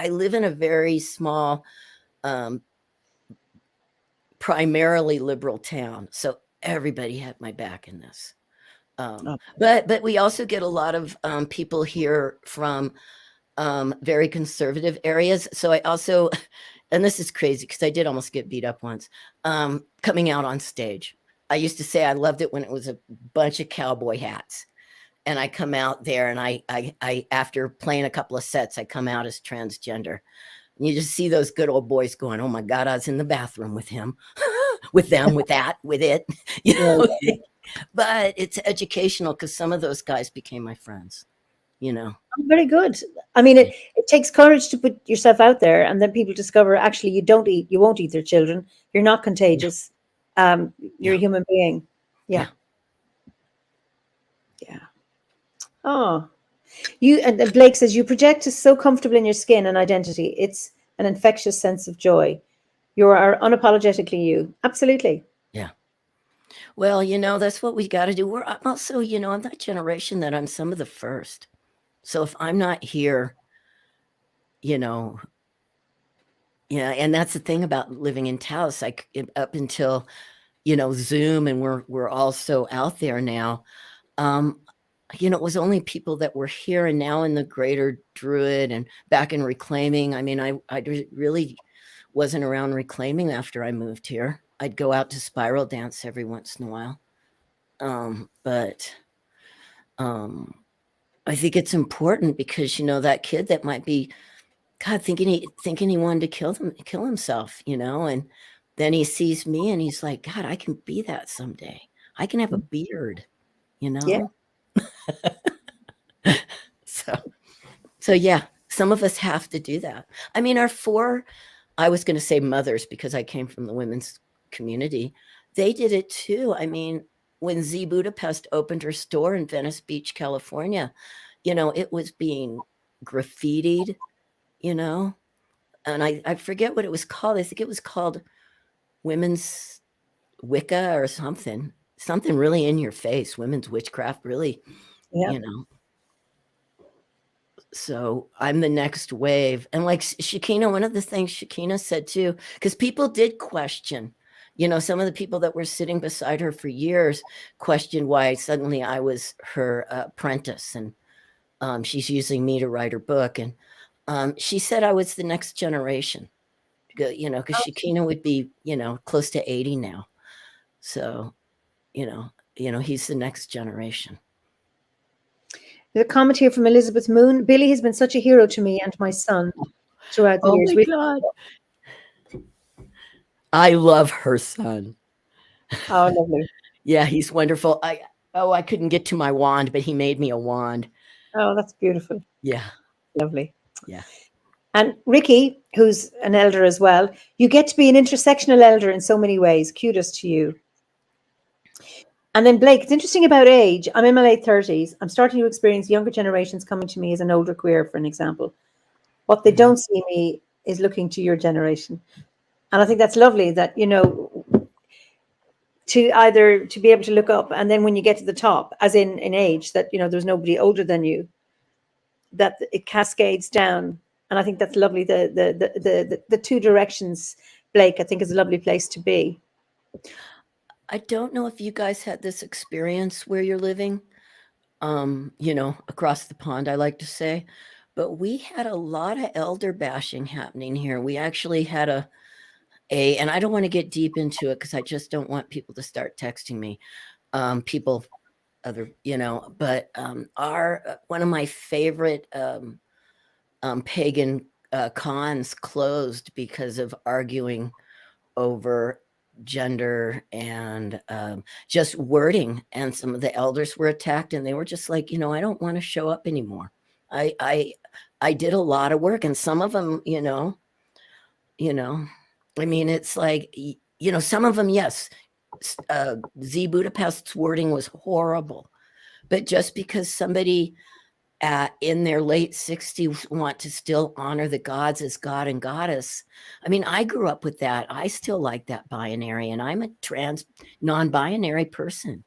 live in a very small, primarily liberal town, so everybody had my back in this. But we also get a lot of people here from very conservative areas. So I also, and this is crazy because I did almost get beat up once, coming out on stage. I used to say I loved it when it was a bunch of cowboy hats. And I come out there and I after playing a couple of sets, I come out as transgender. And you just see those good old boys going, oh my God, I was in the bathroom with him, with them, with that, with it. But it's educational because some of those guys became my friends, Very good. I mean, it takes courage to put yourself out there, and then people discover actually you won't eat their children. You're not contagious. You're a human being. Yeah. Oh, and Blake says you project so comfortable in your skin and identity. It's an infectious sense of joy. You are unapologetically you. Absolutely. Yeah. Well, that's what we got to do. I'm also, I'm that generation that I'm some of the first. So if I'm not here, yeah, and that's the thing about living in Taos. Like up until, Zoom, and we're all so out there now. It was only people that were here, and now in the greater Druid and back in reclaiming. I mean, I really wasn't around reclaiming after I moved here. I'd go out to spiral dance every once in a while. But I think it's important because, that kid that might be, God, thinking he wanted to kill himself, and then he sees me and he's like, God, I can be that someday. I can have a beard, Yeah. So yeah, some of us have to do that. I mean, our 4, I was going to say mothers because I came from the women's community. They did it too. I mean, when Z Budapest opened her store in Venice Beach, California, it was being graffitied, and I forget what it was called. I think it was called Women's Wicca or something really in your face, women's witchcraft, really, So I'm the next wave. And like Shakina, one of the things Shakina said too, because people did question, some of the people that were sitting beside her for years questioned why suddenly I was her apprentice, and she's using me to write her book. And she said I was the next generation, because Shakina would be, close to 80 now. So, he's the next generation. There's a comment here from Elizabeth Moon. Billy has been such a hero to me and my son throughout the Oh years. my God. I love her son. Oh, lovely. Yeah, he's wonderful. I couldn't get to my wand, but he made me a wand. Oh, that's beautiful. Yeah. Lovely. Yeah. And Ricky, who's an elder as well, you get to be an intersectional elder in so many ways. Kudos to you. And then Blake, it's interesting about age. I'm in my late 30s. I'm starting to experience younger generations coming to me as an older queer, for an example. What they don't see me is looking to your generation. And I think that's lovely that, you know, to either to be able to look up, and then when you get to the top, as in age, that, you know, there's nobody older than you, that it cascades down. And I think that's lovely. The two directions, Blake, I think is a lovely place to be. I don't know if you guys had this experience where you're living, you know, across the pond, I like to say, but we had a lot of elder bashing happening here. We actually had and I don't want to get deep into it because I just don't want people to start texting me. You know, but one of my favorite pagan cons closed because of arguing over gender and just wording, and some of the elders were attacked, and they were just like, you know, I don't want to show up anymore. I did a lot of work, and some of them, you know, I mean, it's like, you know, some of them, yes, Z Budapest's wording was horrible, but just because somebody in their late 60s want to still honor the gods as God and goddess. I mean, I grew up with that. I still like that binary, and I'm a trans non-binary person.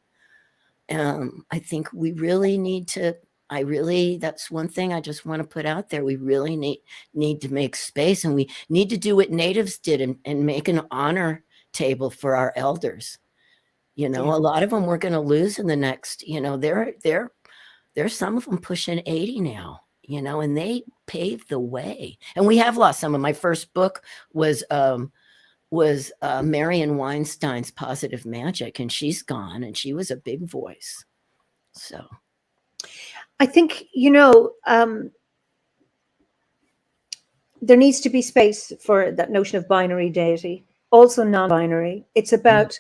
I think we really need to, that's one thing I just want to put out there. We really need to make space, and we need to do what natives did and make an honor table for our elders. You know, Yeah. a lot of them we're going to lose in the next, you know, there's some of them pushing 80 now, you know, and they paved the way. And we have lost some of. My first book was Marion Weinstein's Positive Magic, and she's gone, and she was a big voice. So I think, you know, there needs to be space for that notion of binary deity, also non-binary. It's about,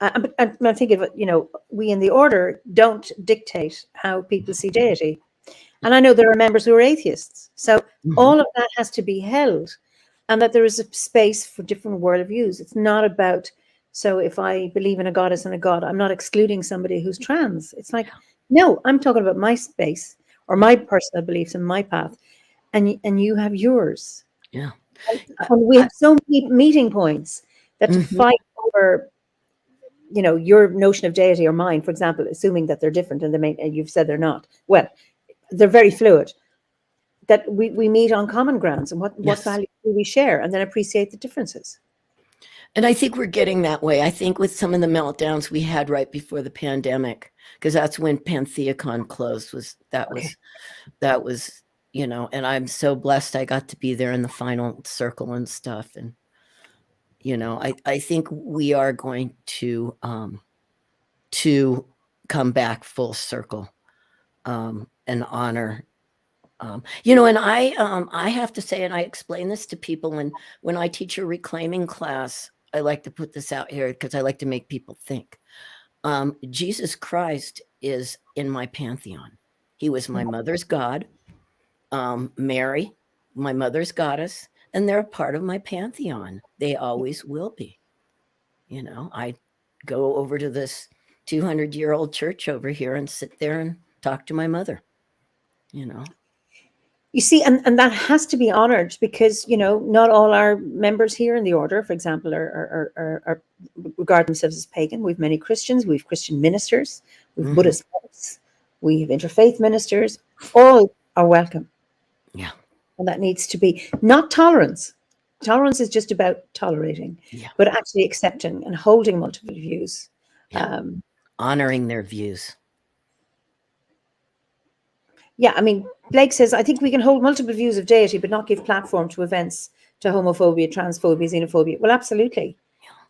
I'm thinking of, you know, we in the order don't dictate how people see deity. And I know there are members who are atheists. So all of that has to be held, and that there is a space for different worldviews. It's not about, so if I believe in a goddess and a god, I'm not excluding somebody who's trans. It's like, no, I'm talking about my space or my personal beliefs and my path. And you have yours. Yeah. And we have so many meeting points that to fight over, you know, your notion of deity or mine, for example, assuming that they're different, and you've said they're not. Well, they're very fluid. That we meet on common grounds, and what value do we share, and then appreciate the differences. And I think we're getting that way. I think with some of the meltdowns we had right before the pandemic, because that's when Pantheacon closed, that was, you know, and I'm so blessed I got to be there in the final circle and stuff. And, you know, I think we are going to come back full circle and honor. You know, and I have to say, and I explain this to people, and when I teach a reclaiming class, I like to put this out here because I like to make people think. Jesus Christ is in my pantheon. He was my mother's God. Mary, my mother's goddess, and they're a part of my pantheon. They always will be. You know, I go over to this 200-year-old church over here and sit there and talk to my mother, you know. You see, and that has to be honored, because, you know, not all our members here in the order, for example, are regard themselves as pagan. We have many Christians, we have Christian ministers, we have Buddhist monks, we have interfaith ministers. All are welcome. Yeah. And that needs to be not tolerance. Tolerance is just about tolerating, but actually accepting and holding multiple views. Honoring their views. Yeah, I mean, Blake says, I think we can hold multiple views of deity, but not give platform to events, to homophobia, transphobia, xenophobia. Well, absolutely.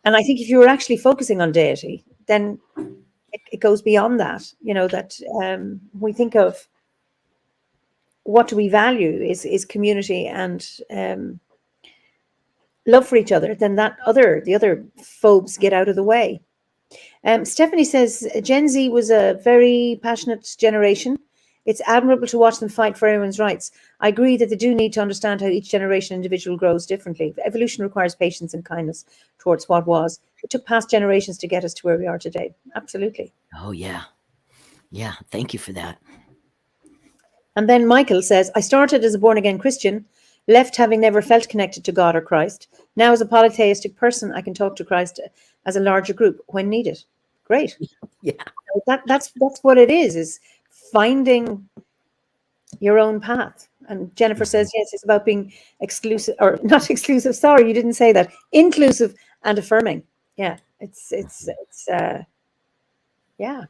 And I think if you were actually focusing on deity, then it goes beyond that. You know, that we think of what do we value is community and love for each other. Then the other phobes get out of the way. Stephanie says Gen Z was a very passionate generation. It's admirable to watch them fight for everyone's rights. I agree that they do need to understand how each generation individual grows differently. Evolution requires patience and kindness towards what was. It took past generations to get us to where we are today. Absolutely. Oh, yeah. Yeah. Thank you for that. And then Michael says, I started as a born-again Christian, left having never felt connected to God or Christ. Now, as a polytheistic person, I can talk to Christ as a larger group when needed. Great. Yeah. That's what it is finding your own path. And Jennifer says, yes, it's about being exclusive, or not exclusive. Sorry, you didn't say that. Inclusive and affirming. Yeah, it's yeah.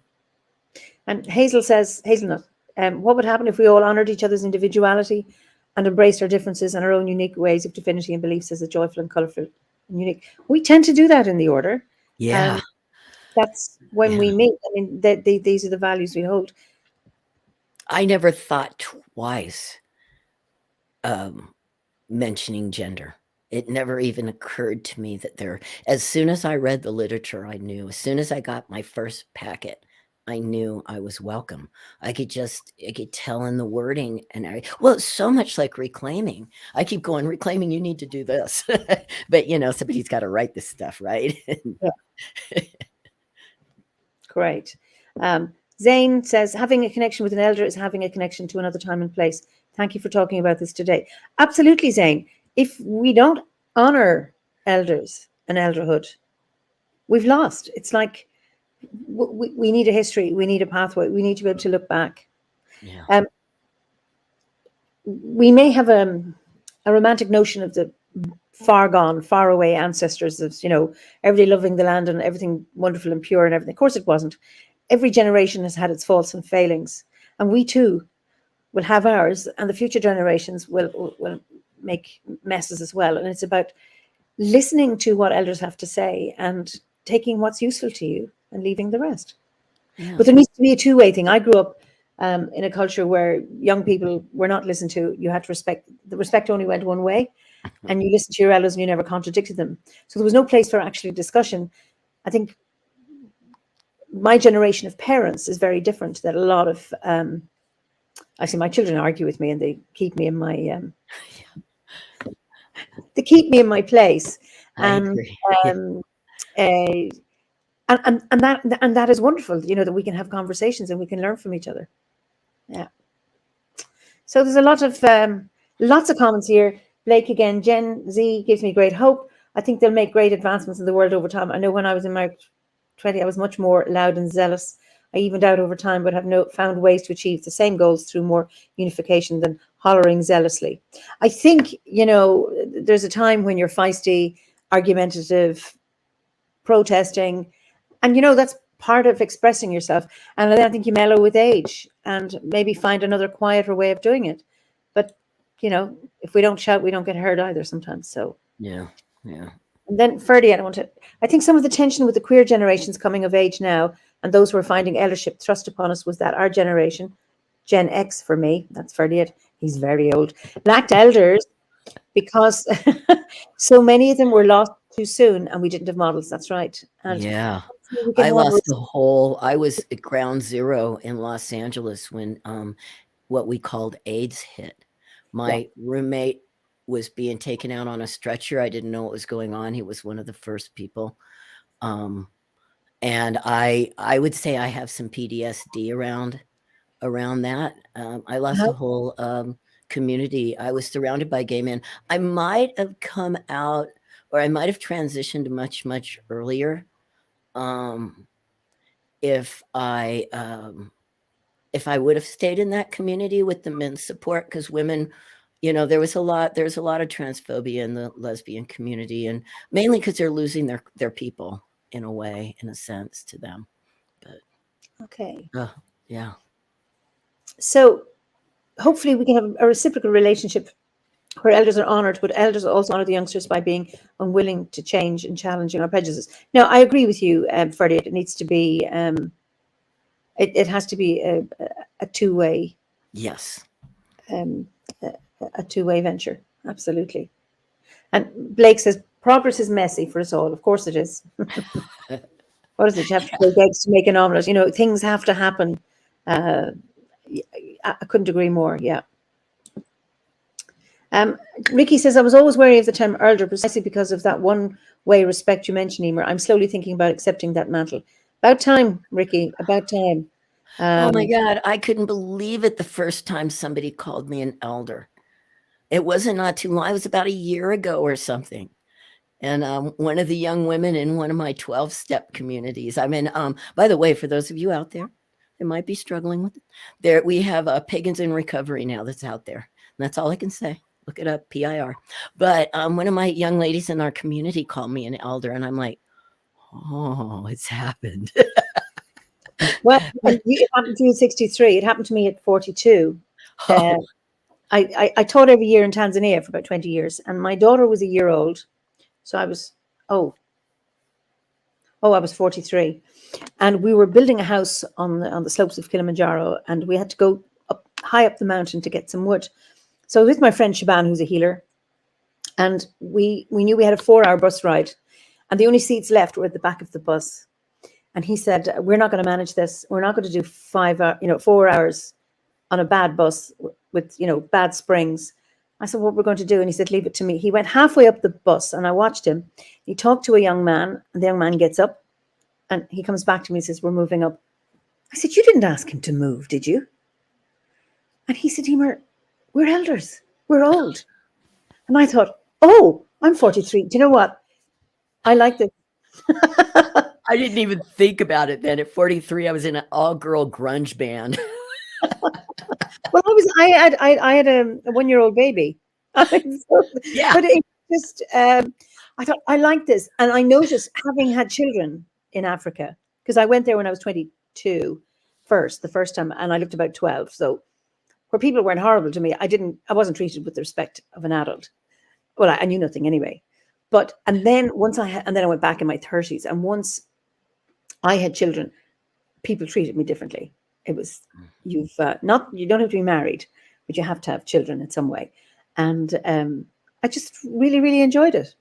And Hazelnut, what would happen if we all honored each other's individuality and embraced our differences and our own unique ways of divinity and beliefs as a joyful and colorful and unique? We tend to do that in the order. Yeah. That's when we meet. I mean, these are the values we hold. I never thought twice mentioning gender. It never even occurred to me that as soon as I read the literature, I knew. As soon as I got my first packet, I knew I was welcome. I could tell in the wording, and well, it's so much like reclaiming. I keep going, reclaiming, you need to do this. But, you know, somebody's got to write this stuff, right? Yeah. Great. Zane says, having a connection with an elder is having a connection to another time and place. Thank you for talking about this today. Absolutely, Zane. If we don't honor elders and elderhood, we've lost. It's like we need a history. We need a pathway. We need to be able to look back. Yeah. We may have a romantic notion of the far gone, far away ancestors of, you know, everybody loving the land and everything wonderful and pure and everything. Of course it wasn't. Every generation has had its faults and failings, and we too will have ours, and the future generations will make messes as well. And it's about listening to what elders have to say and taking what's useful to you and leaving the rest. Yeah. But there needs to be a two-way thing. I grew up in a culture where young people were not listened to. You had to respect. The respect only went one way, and you listened to your elders and you never contradicted them. So there was no place for actually discussion. I think my generation of parents is very different. That a lot of I see my children argue with me, and they keep me in my they keep me in my place. And that is wonderful, you know, that we can have conversations and we can learn from each other. Yeah. So there's a lot of lots of comments here. Blake again, Gen Z gives me great hope. I think they'll make great advancements in the world over time. I know when I was in my 20, I was much more loud and zealous. I evened out over time, but have found ways to achieve the same goals through more unification than hollering zealously. I think, you know, there's a time when you're feisty, argumentative, protesting, and, you know, that's part of expressing yourself. And then I think you mellow with age and maybe find another quieter way of doing it. But, you know, if we don't shout, we don't get heard either sometimes. So yeah. And then Ferdy, I think some of the tension with the queer generations coming of age now and those who are finding eldership thrust upon us was that our generation, Gen X for me, that's Ferdy, he's very old, lacked elders because so many of them were lost too soon and we didn't have models. That's right. And yeah. I was at ground zero in Los Angeles when what we called AIDS hit. My roommate was being taken out on a stretcher. I didn't know what was going on. He was one of the first people. And I would say I have some PTSD around that. I lost a whole community. I was surrounded by gay men. I might have come out, or I might have transitioned much, much earlier. If I would have stayed in that community with the men's support, because women, you know, there's a lot of transphobia in the lesbian community, and mainly because they're losing their people in a sense to them. But okay. Yeah. So hopefully we can have a reciprocal relationship where elders are honored, but elders also honor the youngsters by being unwilling to change and challenging our prejudices. Now, I agree with you, Ferdy, it needs to be It has to be a two-way. Yes. A two-way venture. Absolutely. And Blake says, progress is messy for us all. Of course it is. What is it? You have to break eggs to make an omelette. You know, things have to happen. I couldn't agree more. Yeah. Ricky says, I was always wary of the term elder precisely because of that one way respect you mentioned, Eimear. I'm slowly thinking about accepting that mantle. About time, Ricky, about time. Oh my God, I couldn't believe it the first time somebody called me an elder. It wasn't not too long. It was about a year ago or something. And one of the young women in one of my 12-step communities. I mean, by the way, for those of you out there that might be struggling with it, there we have Pagans in Recovery now that's out there. And that's all I can say. Look it up, PIR. But one of my young ladies in our community called me an elder, and I'm like, oh, it's happened. Well, it happened to you at 63. It happened to me at 42. Oh. I taught every year in Tanzania for about 20 years, and my daughter was a year old. So I was, I was 43. And we were building a house on the slopes of Kilimanjaro, and we had to go high up the mountain to get some wood. So with my friend Shaban, who's a healer, and we knew we had a 4-hour bus ride, and the only seats left were at the back of the bus. And he said, we're not going to manage this. We're not going to do 4 hours on a bad bus with, bad springs. I said, what we're going to do? And he said, leave it to me. He went halfway up the bus and I watched him. He talked to a young man, and the young man gets up and he comes back to me and says, we're moving up. I said, you didn't ask him to move, did you? And he said, Eimear, we're elders. We're old. And I thought, oh, I'm 43. Do you know what? I like this. I didn't even think about it then. At 43, I was in an all-girl grunge band. Well, I had a 1-year-old baby. Yeah. But it just, I thought, I like this. And I noticed, having had children in Africa, because I went there when I was 22 the first time, and I looked about 12. So where people weren't horrible to me, I wasn't treated with the respect of an adult. Well, I knew nothing anyway. And then I went back in my 30s, and once I had children, people treated me differently. It was, you don't have to be married, but you have to have children in some way. And I just really, really enjoyed it,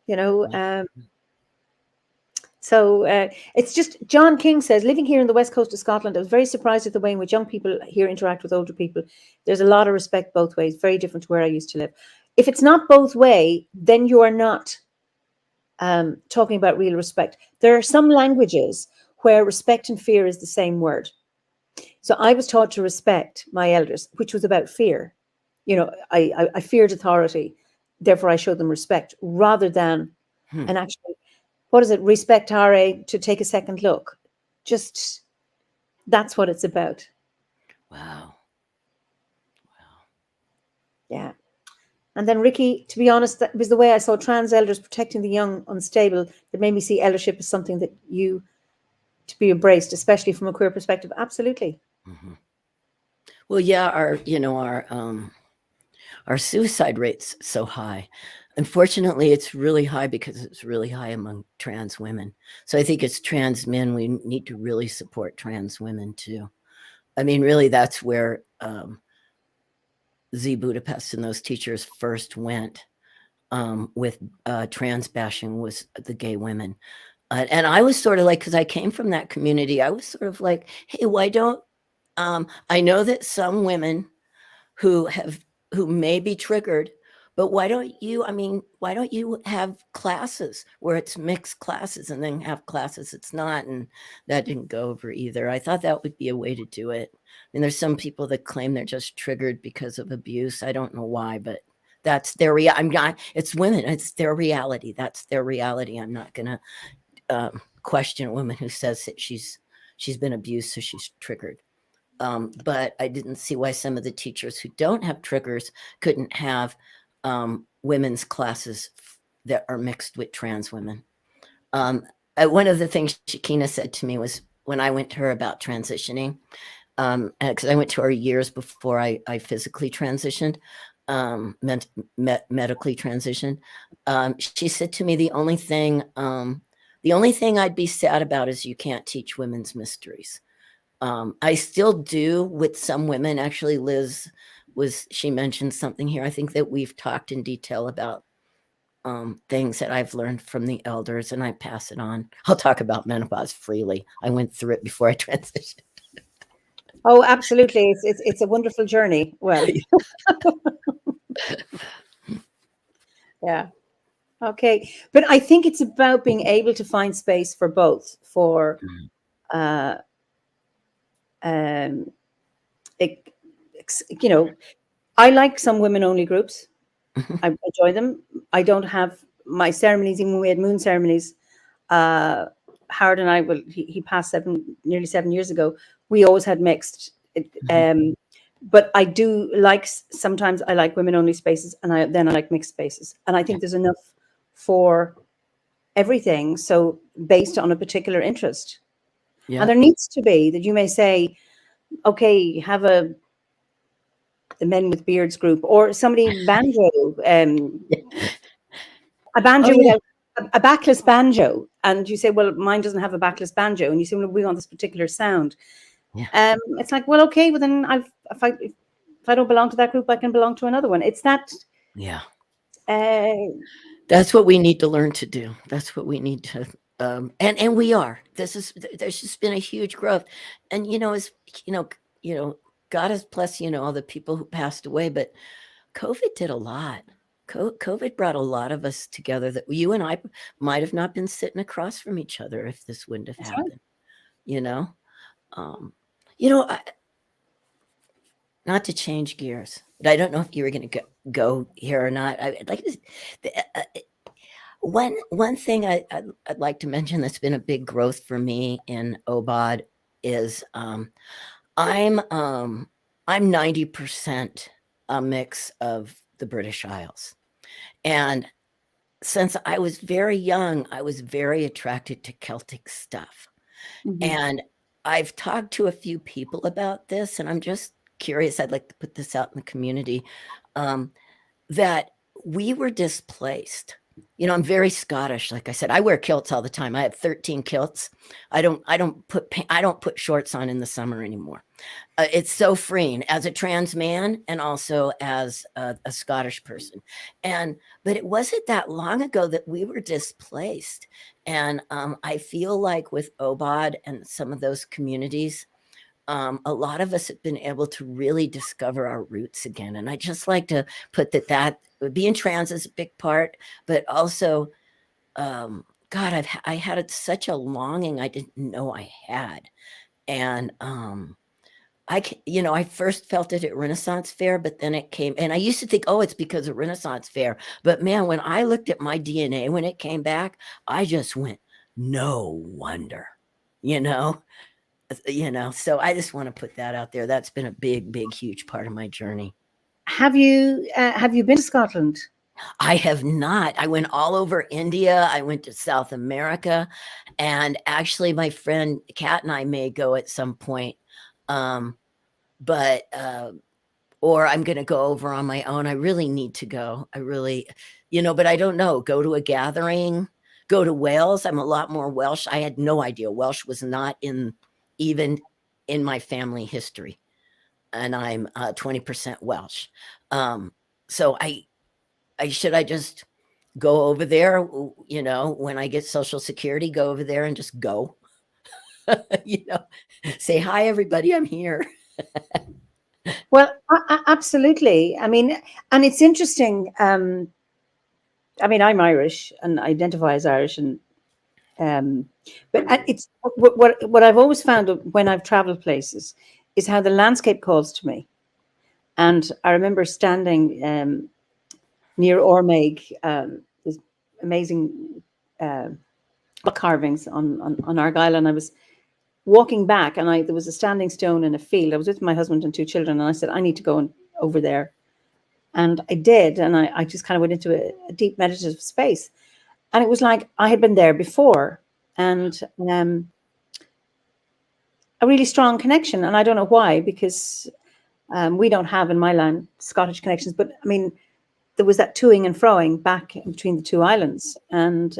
So it's just, John King says, living here in the west coast of Scotland, I was very surprised at the way in which young people here interact with older people. There's a lot of respect both ways, very different to where I used to live. If it's not both way, then you are not talking about real respect. There are some languages where respect and fear is the same word. So I was taught to respect my elders, which was about fear. I feared authority, therefore I showed them respect, rather than an actual, what is it, respectare, to take a second look. Just, that's what it's about. Wow. Yeah. And then Ricky, to be honest, that was the way I saw trans elders protecting the young unstable that made me see eldership as something that to be embraced, especially from a queer perspective. Absolutely. Mm-hmm. Well, yeah, our suicide rate's so high. Unfortunately, it's really high because it's really high among trans women. So I think as trans men, we need to really support trans women too. I mean, really, that's where Z Budapest and those teachers first went with trans bashing, was the gay women. And I was sort of like, because I came from that community, I was sort of like, hey, why don't, I know that some women who may be triggered, but why don't you have classes where it's mixed classes and then have classes it's not? And that didn't go over either. I thought that would be a way to do it. And there's some people that claim they're just triggered because of abuse. I don't know why, but that's their it's women. It's their reality. That's their reality. I'm not going to question a woman who says that she's been abused, so she's triggered. But I didn't see why some of the teachers who don't have triggers couldn't have women's classes that are mixed with trans women. One of the things Shakina said to me was, when I went to her about transitioning, because I went to her years before I physically transitioned, medically transitioned. She said to me, the only thing I'd be sad about is you can't teach women's mysteries. I still do with some women. Actually, Liz she mentioned something here. I think that we've talked in detail about things that I've learned from the elders, and I pass it on. I'll talk about menopause freely. I went through it before I transitioned. Oh, absolutely. It's a wonderful journey. Well, yeah. Okay. But I think it's about being able to find space for both, for uh um you know, I like some women only groups. I enjoy them. I don't have my ceremonies, even when we had moon ceremonies. Howard and I, well, he passed nearly 7 years ago. We always had mixed. But I do like, sometimes I like women only spaces, and I like mixed spaces. And I think there's enough for everything. So based on a particular interest. Yeah. And there needs to be that you may say, okay, have the men with beards group, or somebody banjo, a banjo without a backless banjo, and you say, well, mine doesn't have a backless banjo, and you say, well, we want this particular sound. It's like, well, okay, well then if I don't belong to that group, I can belong to another one. It's that. Yeah. That's what we need to learn to do. That's what we need to, and we are. There's just been a huge growth, and as God has blessed all the people who passed away, but COVID did a lot. COVID brought a lot of us together that you and I might have not been sitting across from each other if this wouldn't have happened. Not to change gears, but I don't know if you were going to go here or not. I'd like to. One thing I'd like to mention that's been a big growth for me in OBOD is I'm 90% a mix of the British Isles. And since I was very young, I was very attracted to Celtic stuff. And I've talked to a few people about this, and I'm just curious, I'd like to put this out in the community, that we were displaced. I'm very Scottish. Like I said, I wear kilts all the time. I have 13 kilts. I don't put shorts on in the summer anymore. It's so freeing as a trans man and also as a Scottish person. But it wasn't that long ago that we were displaced. And I feel like with OBOD and some of those communities, a lot of us have been able to really discover our roots again. And I just like to put that being trans is a big part, but also, God, I had such a longing I didn't know I had. And I first felt it at Renaissance Fair, but then it came, and I used to think, oh, it's because of Renaissance Fair. But man, when I looked at my DNA, when it came back, I just went, no wonder, so I just want to put that out there. That's been a big, big, huge part of my journey. Have you been to Scotland? I have not. I went all over India. I went to South America, and actually my friend Kat and I may go at some point. But or I'm going to go over on my own. I really need to go. I really, but I don't know. Go to a gathering, go to Wales. I'm a lot more Welsh. I had no idea Welsh was not even in my family history, and I'm 20% Welsh. So should I just go over there? When I get Social Security, go over there and just go. Say hi, everybody. I'm here. Well, absolutely. I mean, and it's interesting. I mean, I'm Irish and identify as Irish, and but it's what I've always found when I've traveled places is how the landscape calls to me. And I remember standing near Ormeig, there's amazing carvings on Argyll, and I was walking back, and there was a standing stone in a field. I was with my husband and 2 children, and I said, I need to go over there. And I did, and I just kind of went into a deep meditative space. And it was like I had been there before, and a really strong connection. And I don't know why, because we don't have in my land Scottish connections, but I mean, there was that toing and froing back in between the 2 islands, and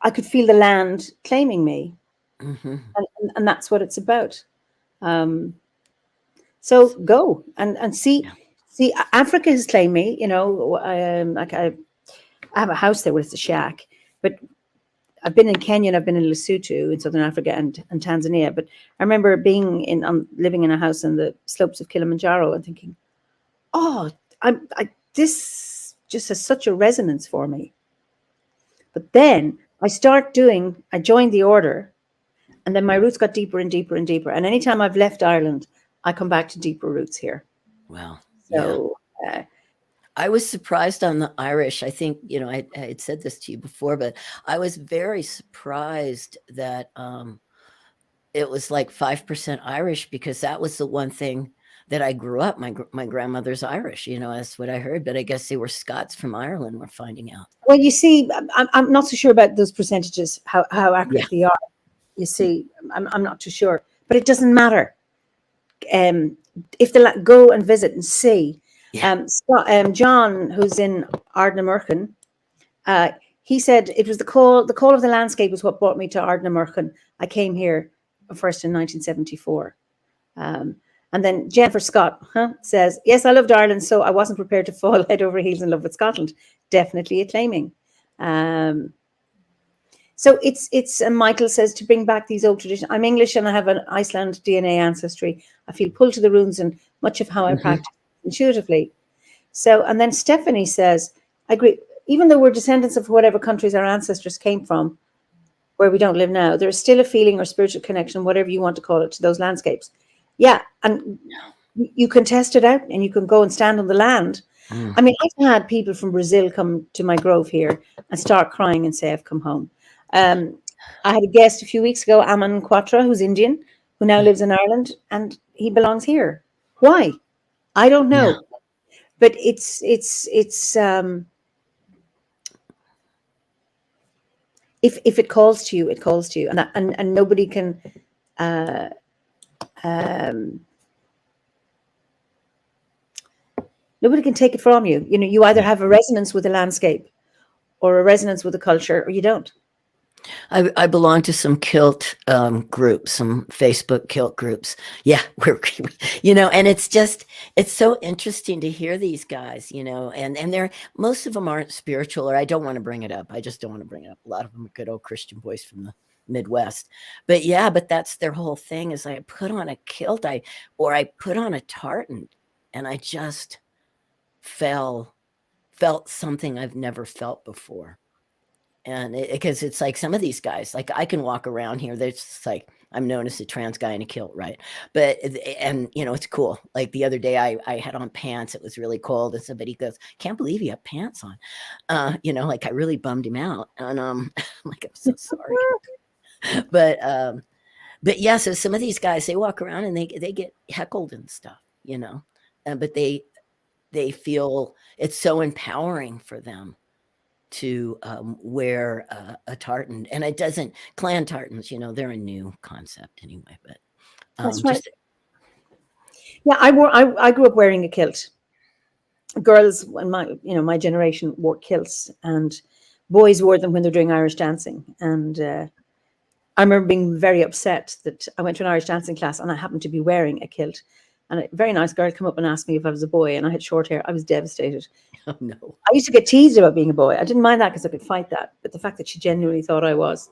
I could feel the land claiming me. Mm-hmm. and that's what it's about. So go and see. Yeah. See, Africa has claimed me. You know, like I have a house there, where it's a shack, but I've been in Kenya and I've been in Lesotho in Southern Africa and Tanzania. But I remember being living in a house in the slopes of Kilimanjaro and thinking, oh, this just has such a resonance for me. But then I joined the order, and then my roots got deeper and deeper and deeper. And anytime I've left Ireland, I come back to deeper roots here. Well, So, I was surprised on the Irish. I think, I had said this to you before, but I was very surprised that it was like 5% Irish, because that was the one thing that I grew up. My grandmother's Irish, that's what I heard. But I guess they were Scots from Ireland, we're finding out. well, you see, I'm not so sure about those percentages, how accurate they are. You see, I'm not too sure, but it doesn't matter. If they go and visit and see, John, who's in Ardnamurchan, he said it was the call of the landscape was what brought me to Ardnamurchan. I came here first in 1974. And then Jennifer Scott says, yes, I loved Ireland, so I wasn't prepared to fall head over heels in love with Scotland. Definitely acclaiming. So it's Michael says, to bring back these old traditions. I'm English and I have an Iceland DNA ancestry. I feel pulled to the runes and much of how I practice intuitively. So, and then Stephanie says, I agree, even though we're descendants of whatever countries our ancestors came from, where we don't live now, there is still a feeling or spiritual connection, whatever you want to call it, to those landscapes. Yeah, and you can test it out and you can go and stand on the land. I mean, I've had people from Brazil come to my grove here and start crying and say, I've come home. I had a guest a few weeks ago, Aman Quatra, who's Indian, who now lives in Ireland, and he belongs here. Why? I don't know. No. But it's if it calls to you, it calls to you, and nobody can nobody can take it from you. You know, you either have a resonance with the landscape or a resonance with the culture, or you don't. I belong to some kilt groups, some Facebook kilt groups. Yeah, and it's so interesting to hear these guys, and they're, most of them aren't spiritual, or I don't want to bring it up. I just don't want to bring it up. A lot of them are good old Christian boys from the Midwest. But that's their whole thing, is I put on a kilt, I put on a tartan, and I just felt something I've never felt before. And because it's like some of these guys, like I can walk around here, there's just like, I'm known as a trans guy in a kilt, right? But, and it's cool. Like the other day I had on pants, it was really cold, and somebody goes, can't believe you have pants on. Like I really bummed him out. And I'm like, I'm so sorry. But yeah, so some of these guys, they walk around and they get heckled and stuff, but they feel it's so empowering for them to wear a tartan. And it doesn't, clan tartans, they're a new concept anyway, but that's right. Yeah, I grew up wearing a kilt. Girls in my generation wore kilts, and boys wore them when they're doing Irish dancing. And I remember being very upset that I went to an Irish dancing class and I happened to be wearing a kilt. And a very nice girl came up and asked me if I was a boy, and I had short hair. I was devastated. Oh, no. I used to get teased about being a boy. I didn't mind that because I could fight that. But the fact that she genuinely thought I was.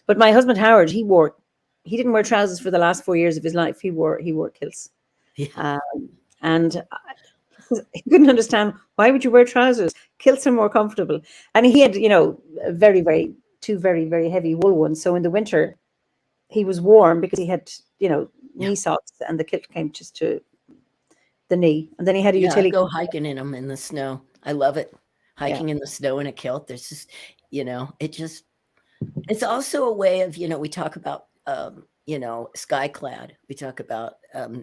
But my husband, Howard, he didn't wear trousers for the last 4 years of his life. He wore kilts. Yeah. And I couldn't understand, why would you wear trousers? Kilts are more comfortable. And he had, two very, very heavy wool ones. So in the winter, he was warm because he had, knee socks, and the kilt came just to the knee. And then he had a utility. Go hiking in them in the snow. I love it. Hiking in the snow in a kilt. There's just, it's also a way of, we talk about, sky clad. We talk about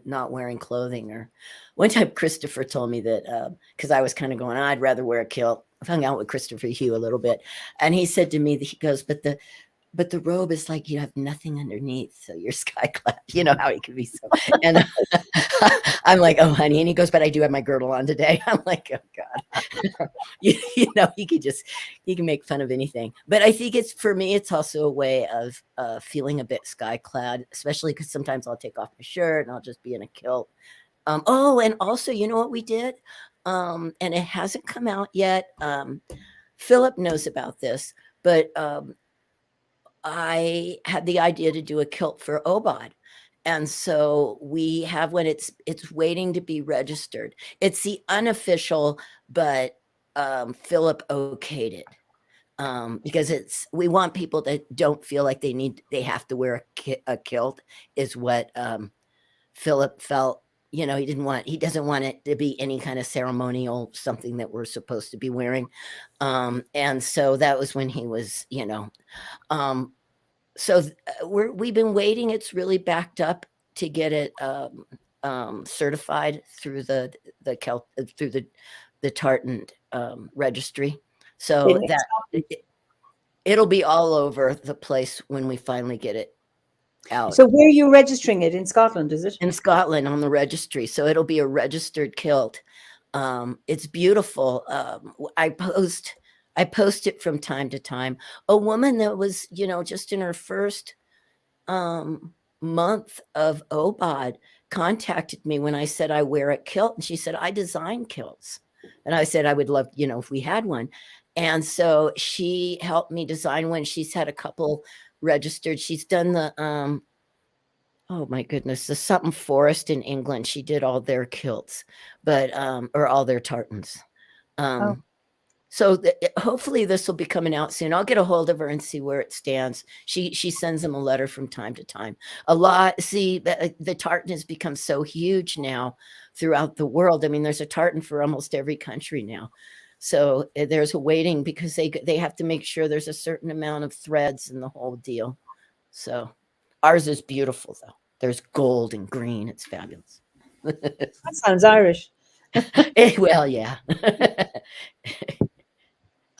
not wearing clothing. Or one time Christopher told me that, because I was kind of going, I'd rather wear a kilt. I've hung out with Christopher Hugh a little bit. And he said to me that he goes, but the robe is like, you have nothing underneath, so you're sky clad. You know how he can be so. And I'm like, oh, honey. And he goes, but I do have my girdle on today. I'm like, oh, God. You can make fun of anything. But I think for me, it's also a way of feeling a bit sky clad, especially because sometimes I'll take off my shirt and I'll just be in a kilt. Oh, and also, you know what we did? And it hasn't come out yet. Philip knows about this, but I had the idea to do a kilt for OBOD. And so we have when it's waiting to be registered. It's the unofficial, but Philip okayed it. Because we want people that don't feel like they have to wear a kilt is what Philip felt. He doesn't want it to be any kind of ceremonial something that we're supposed to be wearing. And so that was when he was, so we've been waiting. It's really backed up to get it certified through the tartan registry. So that it'll be all over the place when we finally get it out. So where are you registering it? In Scotland, is it? In Scotland on the registry. So it'll be a registered kilt. It's beautiful. I post it from time to time. A woman that was, just in her first month of OBOD contacted me when I said I wear a kilt. And she said, I design kilts. And I said, I would love, if we had one. And so she helped me design one. She's had a couple registered. She's done the, oh my goodness, the something forest in England. She did all their kilts, but, or all their tartans. So hopefully this will be coming out soon. I'll get a hold of her and see where it stands. She sends them a letter from time to time. The tartan has become so huge now throughout the world. I mean, there's a tartan for almost every country now. So there's a waiting because they have to make sure there's a certain amount of threads and the whole deal. So ours is beautiful though. There's gold and green. It's fabulous. That sounds Irish. Well, yeah.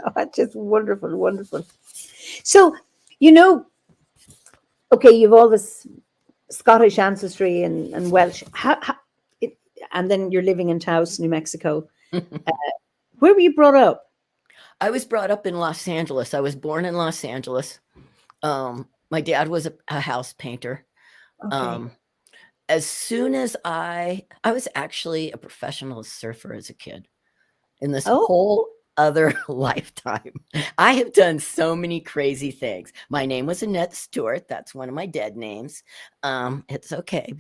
Oh, that's just wonderful, wonderful. So, okay, you've all this Scottish ancestry and Welsh. And then you're living in Taos, New Mexico. Where were you brought up? I was brought up in Los Angeles. I was born in Los Angeles. My dad was a house painter. Okay. As soon as I was actually a professional surfer as a kid in this whole other lifetime. I have done so many crazy things. My name was Annette Stewart. That's one of my dead names. It's okay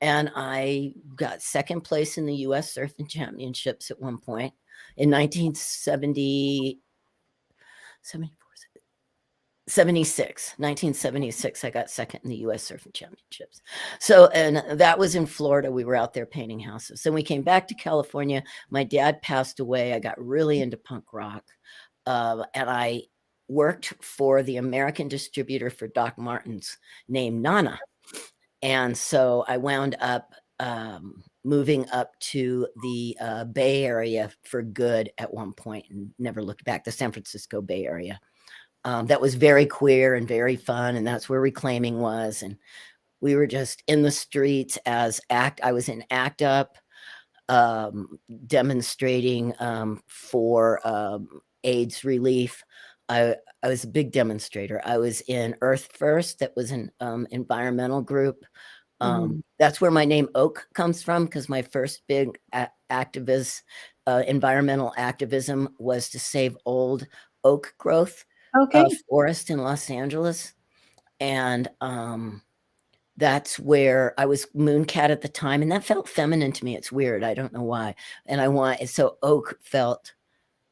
and I got second place in the U.S. Surfing Championships at one point in 1976, I got second in the U.S. Surfing Championships. So, and that was in Florida. We were out there painting houses. Then we came back to California. My dad passed away. I got really into punk rock. And I worked for the American distributor for Doc Martens named Nana. And so I wound up moving up to the Bay Area for good at one point and never looked back, the San Francisco Bay Area. That was very queer and very fun. And that's where Reclaiming was. And we were just in the streets I was in ACT UP, demonstrating for AIDS relief. I was a big demonstrator. I was in Earth First. That was an environmental group. That's where my name Oak comes from, because my first big environmental activism was to save old oak growth. Forest in Los Angeles. And that's where I was Mooncat at the time. And that felt feminine to me. It's weird. I don't know why. And so oak felt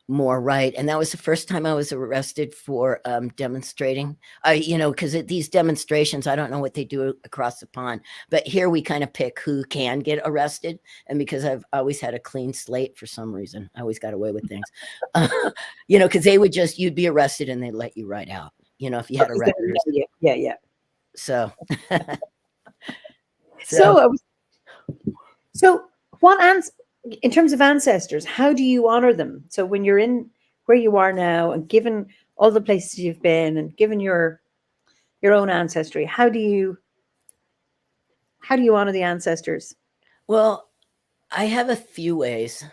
more right. And that was the first time I was arrested for demonstrating. Because at these demonstrations, I don't know what they do across the pond, but here we kind of pick who can get arrested. And because I've always had a clean slate for some reason, I always got away with things. Because you'd be arrested and they'd let you right out. If you had a record. Yeah. So what in terms of ancestors, how do you honor them? So when you're in where you are now, and given all the places you've been, and given your own ancestry, how do you honor the ancestors? Well, I have a few ways.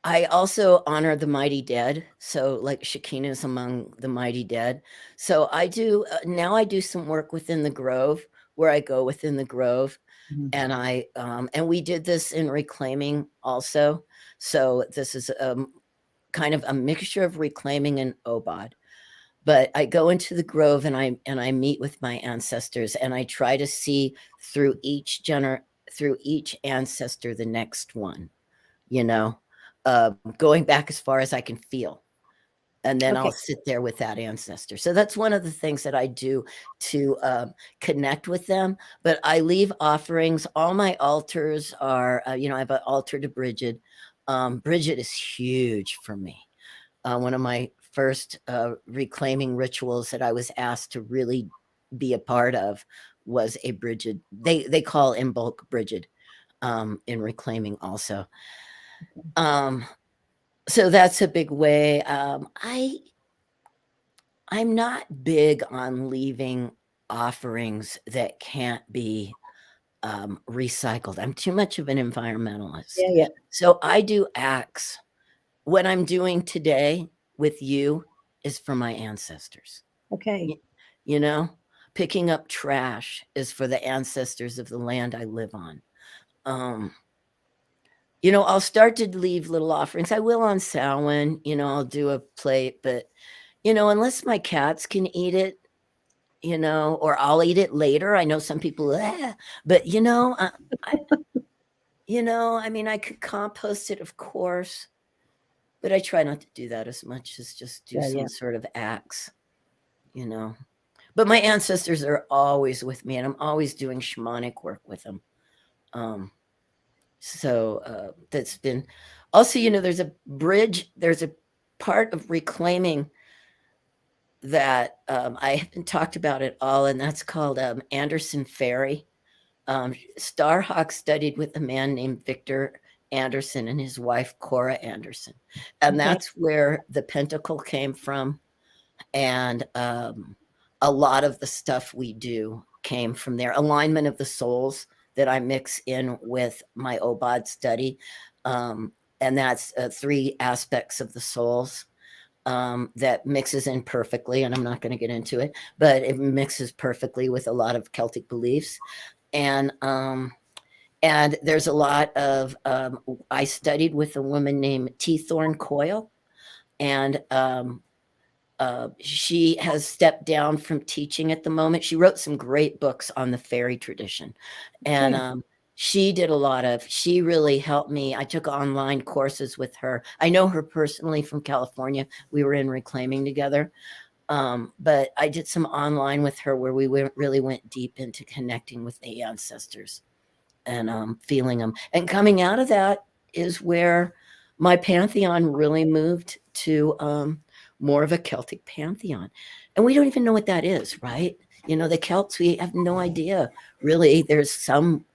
I also honor the mighty dead. So like Shekinah's among the mighty dead. So I do, now I do some work within the grove, where I go within the grove. Mhm. And we did this in reclaiming also. So this is kind of a mixture of reclaiming and OBOD. But I go into the grove and I meet with my ancestors, and I try to see through each ancestor the next one, you know, going back as far as I can feel. And then Okay. I'll sit there with that ancestor. So that's one of the things that I do to connect with them. But I leave offerings. All my altars are, I have an altar to Bridget. Bridget is huge for me. One of my first reclaiming rituals that I was asked to really be a part of was a Bridget. They call in bulk Bridget in reclaiming also. So that's a big way. I'm not big on leaving offerings that can't be recycled. I'm too much of an environmentalist. Yeah. So I do acts. What I'm doing today with you is for my ancestors. Okay. You know, picking up trash is for the ancestors of the land I live on. I'll start to leave little offerings. I will on Samhain, I'll do a plate, but unless my cats can eat it, or I'll eat it later. I know some people, but I mean, I could compost it, of course, but I try not to do that as much as just do some sort of acts, But my ancestors are always with me, and I'm always doing shamanic work with them. So that's been also, there's a bridge, there's a part of reclaiming that I haven't talked about at all, and that's called Anderson Ferry. Starhawk studied with a man named Victor Anderson and his wife Cora Anderson, and that's where the pentacle came from, and a lot of the stuff we do came from there. Alignment of the souls that I mix in with my OBOD study, and that's 3 aspects of the souls. That mixes in perfectly, and I'm not going to get into it, but it mixes perfectly with a lot of Celtic beliefs. And there's a lot of, I studied with a woman named T. Thorne Coyle, and she has stepped down from teaching at the moment. She wrote some great books on the fairy tradition, and she really helped me. I took online courses with her. I know her personally from California. We were in reclaiming together. But I did some online with her where we really went deep into connecting with the ancestors and feeling them. And coming out of that is where my pantheon really moved to more of a Celtic pantheon. And we don't even know what that is, right? The Celts, we have no idea. Really, there's some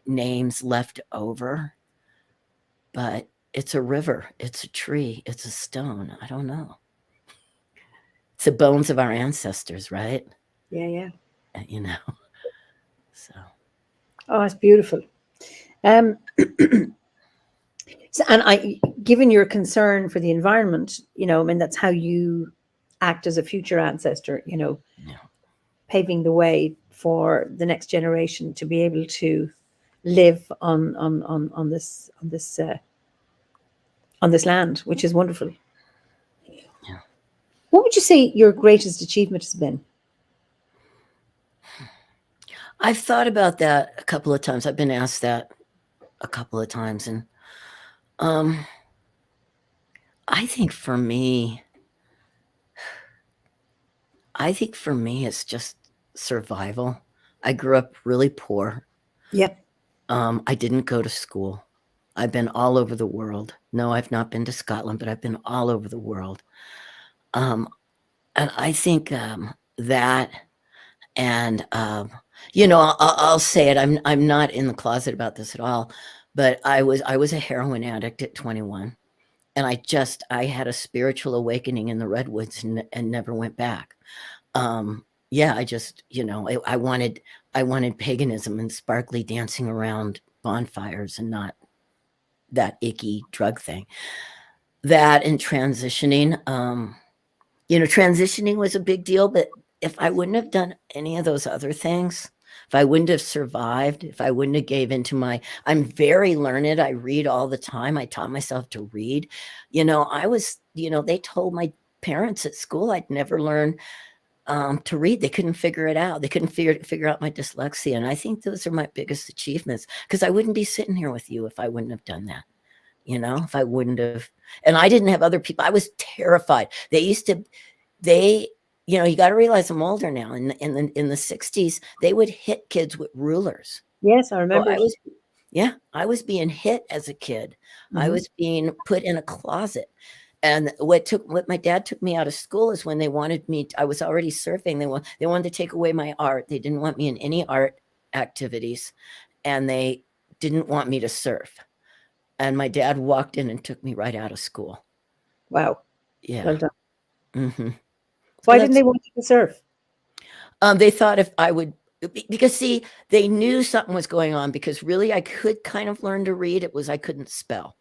names left over, but it's a river, it's a tree, it's a stone. I don't know. It's the bones of our ancestors, right? Yeah. So. Oh, it's beautiful. So, and given your concern for the environment, I mean, that's how you act as a future ancestor, Yeah. paving the way for the next generation to be able to live on this land, which is wonderful. Yeah. What would you say your greatest achievement has been? I've thought about that a couple of times. I've been asked that a couple of times, and I think for me, it's just survival. I grew up really poor. Yep. I didn't go to school. I've been all over the world. No, I've not been to Scotland, but I've been all over the world. And I think that, and I'll say it. I'm not in the closet about this at all, but I was a heroin addict at 21, and I had a spiritual awakening in the redwoods and never went back. Yeah, I just, I wanted paganism and sparkly dancing around bonfires and not that icky drug thing. That and transitioning, transitioning was a big deal, but if I wouldn't have done any of those other things, if I wouldn't have survived, if I wouldn't have gave into I'm very learned. I read all the time. I taught myself to read. They told my parents at school I'd never learn to read. They couldn't figure it out. They couldn't figure out my dyslexia. And I think those are my biggest achievements, because I wouldn't be sitting here with you if I wouldn't have done that. If I wouldn't have, and I didn't have other people. I was terrified. You got to realize I'm older now. In the 60s, they would hit kids with rulers. Yes, I remember. I was being hit as a kid. I was being put in a closet. And what my dad took me out of school is when they wanted me. I was already surfing. They wanted to take away my art. They didn't want me in any art activities, and they didn't want me to surf. And my dad walked in and took me right out of school. Wow. Yeah. Well done. Mm-hmm. Why didn't they want you to surf? They thought if I would, because see, they knew something was going on, because really I could kind of learn to read. It was I couldn't spell.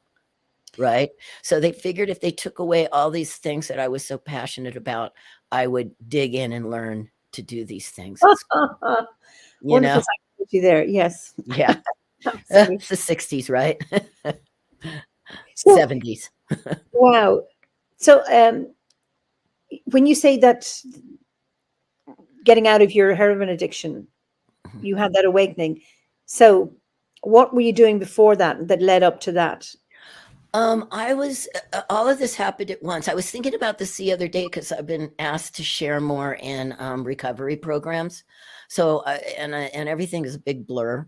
Right. So they figured if they took away all these things that I was so passionate about, I would dig in and learn to do these things. Wonderful psychology there. Yes. Yeah. It's the 60s, right? 70s. Wow. So when you say that getting out of your heroin addiction, you had that awakening. So what were you doing before that led up to that? I was, all of this happened at once. I was thinking about this the other day, because I've been asked to share more in recovery programs. So, and everything is a big blur,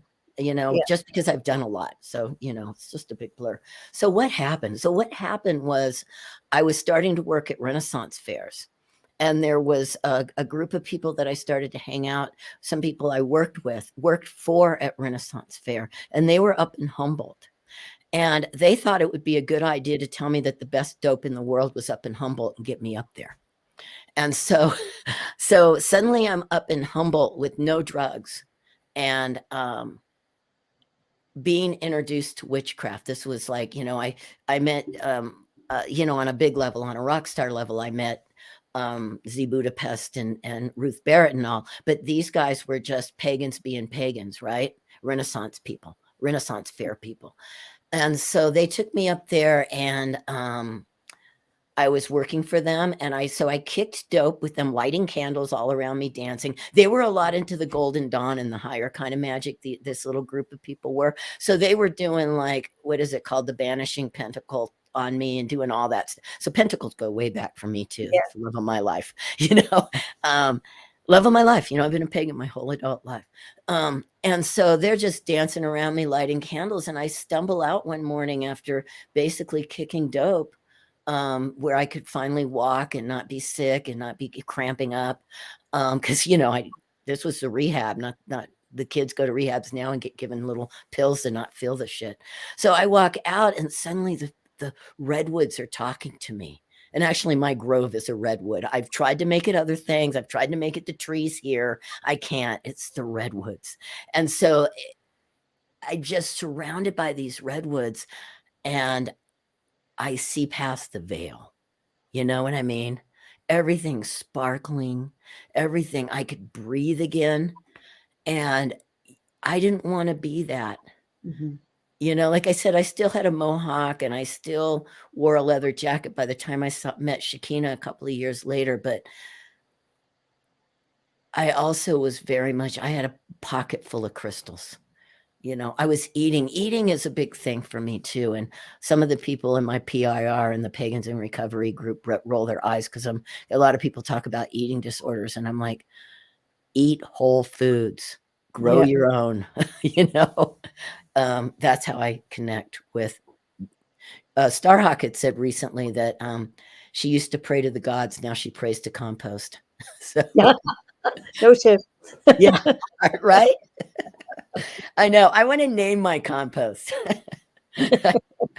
just because I've done a lot. So, it's just a big blur. So what happened? What happened was I was starting to work at Renaissance fairs. And there was a group of people that I started to hang out. Some people I worked for at Renaissance Fair, and they were up in Humboldt. And they thought it would be a good idea to tell me that the best dope in the world was up in Humboldt and get me up there. And so suddenly I'm up in Humboldt with no drugs, and being introduced to witchcraft. This was like, I met, on a big level, on a rock star level, I met Z Budapest and Ruth Barrett and all. But these guys were just pagans being pagans, right? Renaissance people, Renaissance fair people. And so they took me up there, and I was working for them. And I kicked dope with them, lighting candles all around me, dancing. They were a lot into the Golden Dawn and the higher kind of magic. This little group of people were. So they were doing, like, what is it called? The banishing pentacle on me, and doing all that stuff. So pentacles go way back for me too. That's the love of my life, love of my life. I've been a pagan my whole adult life. And so they're just dancing around me, lighting candles. And I stumble out one morning after basically kicking dope, where I could finally walk and not be sick and not be cramping up. Cause this was the rehab, not the kids go to rehabs now and get given little pills to not feel the shit. So I walk out, and suddenly the redwoods are talking to me. And actually, my grove is a redwood. I've tried to make it other things. I've tried to make it the trees here. I can't. It's the redwoods. And so I'm just surrounded by these redwoods, and I see past the veil. You know what I mean? Everything's sparkling. Everything. I could breathe again. And I didn't want to be that. Mm-hmm. Like I said, I still had a mohawk, and I still wore a leather jacket by the time I met Shakina a couple of years later. But I also was I had a pocket full of crystals. I was eating. Eating is a big thing for me too. And some of the people in my PIR and the Pagans in Recovery group roll their eyes, because a lot of people talk about eating disorders. And I'm like, eat whole foods, grow your own, that's how I connect with. Starhawk had said recently that she used to pray to the gods. Now she prays to compost. So, no shit. Yeah, right. I know. I want to name my compost. I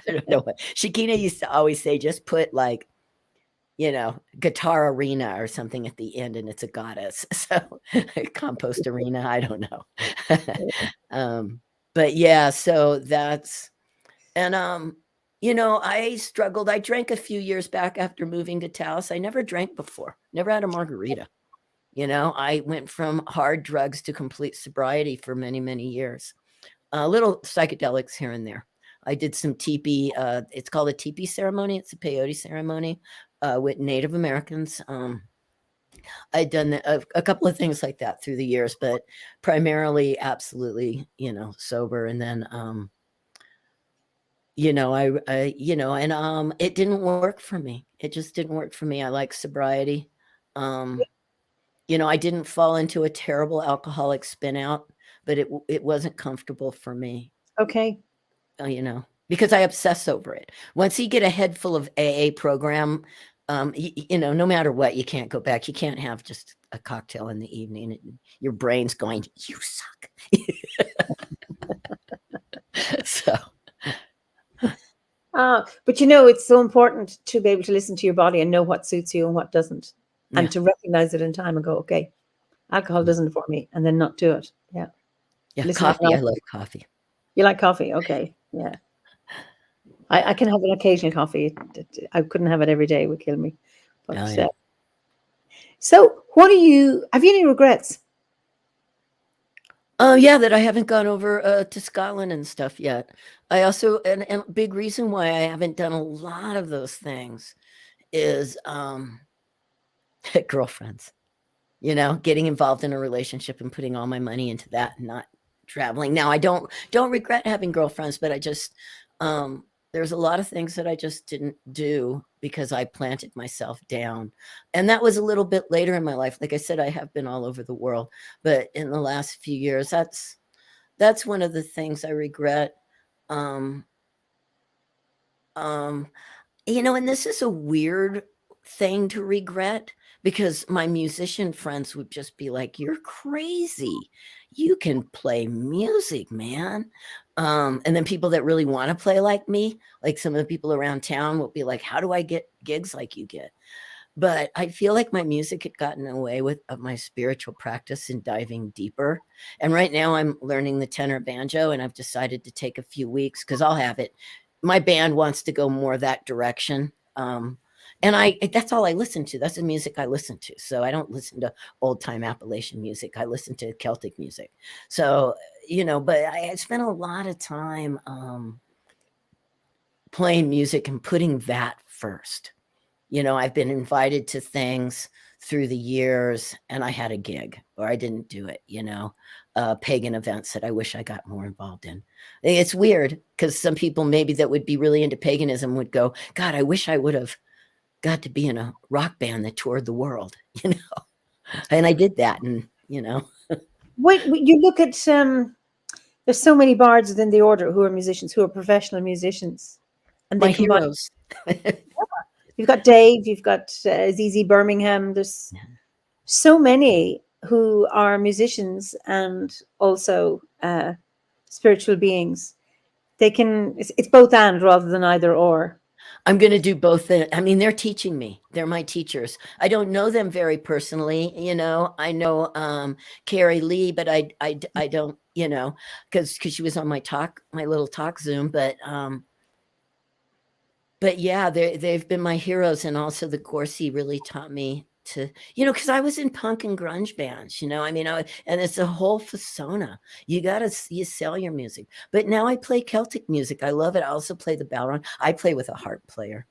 don't know what Shakina used to always say. Just put, like, guitar arena or something at the end, and it's a goddess. So compost arena. I don't know. But yeah, so that's And, you know, I struggled. I drank a few years back after moving to Taos. I never drank before, never had a margarita. You know, I went from hard drugs to complete sobriety for many, many years. Little psychedelics here and there. I did some teepee. It's called a teepee ceremony. It's a peyote ceremony with Native Americans. I'd done a couple of things like that through the years, but primarily, absolutely, you know, sober. And then, you know, you know, and it didn't work for me. It just didn't work for me. I like sobriety. You know, I didn't fall into a terrible alcoholic spin out, but it wasn't comfortable for me. Okay. You know, because I obsess over it. Once you get a head full of AA program, you know, no matter what, you can't go back. You can't have just a cocktail in the evening and your brain's going, you suck. So. But you know, it's so important to be able to listen to your body and know what suits you and what doesn't, and to recognize it in time and go, okay, alcohol doesn't for me, and then not do it. Yeah. Yeah. Coffee. I love coffee. You like coffee? Okay. Yeah. I can have an occasional coffee. I couldn't have it every day. It would kill me. But, yeah. So have you any regrets? Oh yeah, that I haven't gone over to Scotland and stuff yet. I also, and a big reason why I haven't done a lot of those things is girlfriends, you know, getting involved in a relationship and putting all my money into that and not traveling. Now I don't regret having girlfriends, but I just, there's a lot of things that I just didn't do because I planted myself down. And that was a little bit later in my life. Like I said, I have been all over the world, but in the last few years, that's one of the things I regret. You know, and this is a weird thing to regret because my musician friends would just be like, you're crazy. You can play music, man. And then people that really want to play like me, like some of the people around town will be like, how do I get gigs like you get? But I feel like my music had gotten away of my spiritual practice and diving deeper. And right now I'm learning the tenor banjo, and I've decided to take a few weeks because I'll have it. My band wants to go more that direction. And that's all I listen to. That's the music I listen to. So I don't listen to old time Appalachian music. I listen to Celtic music. So, you know, but I spent a lot of time playing music and putting that first. You know, I've been invited to things through the years and I had a gig or I didn't do it, you know, pagan events that I wish I got more involved in. It's weird because some people maybe that would be really into paganism would go, God, I wish I would have got to be in a rock band that toured the world, you know, and I did that. And, you know, when you look at, there's so many bards within the order who are musicians, who are professional musicians. And my heroes. You've got Dave, you've got ZZ Birmingham. There's so many who are musicians and also spiritual beings. It's both and rather than either or. I'm going to do both. I mean, they're teaching me. They're my teachers. I don't know them very personally. You know, I know Carrie Lee, but I don't, you know, because she was on my little talk Zoom, but yeah, they've been my heroes. And also the Gorsie really taught me to, you know, because I was in punk and grunge bands, you know, I mean, and it's a whole persona. You sell your music. But now I play Celtic music. I love it. I also play the ballroom. I play with a harp player,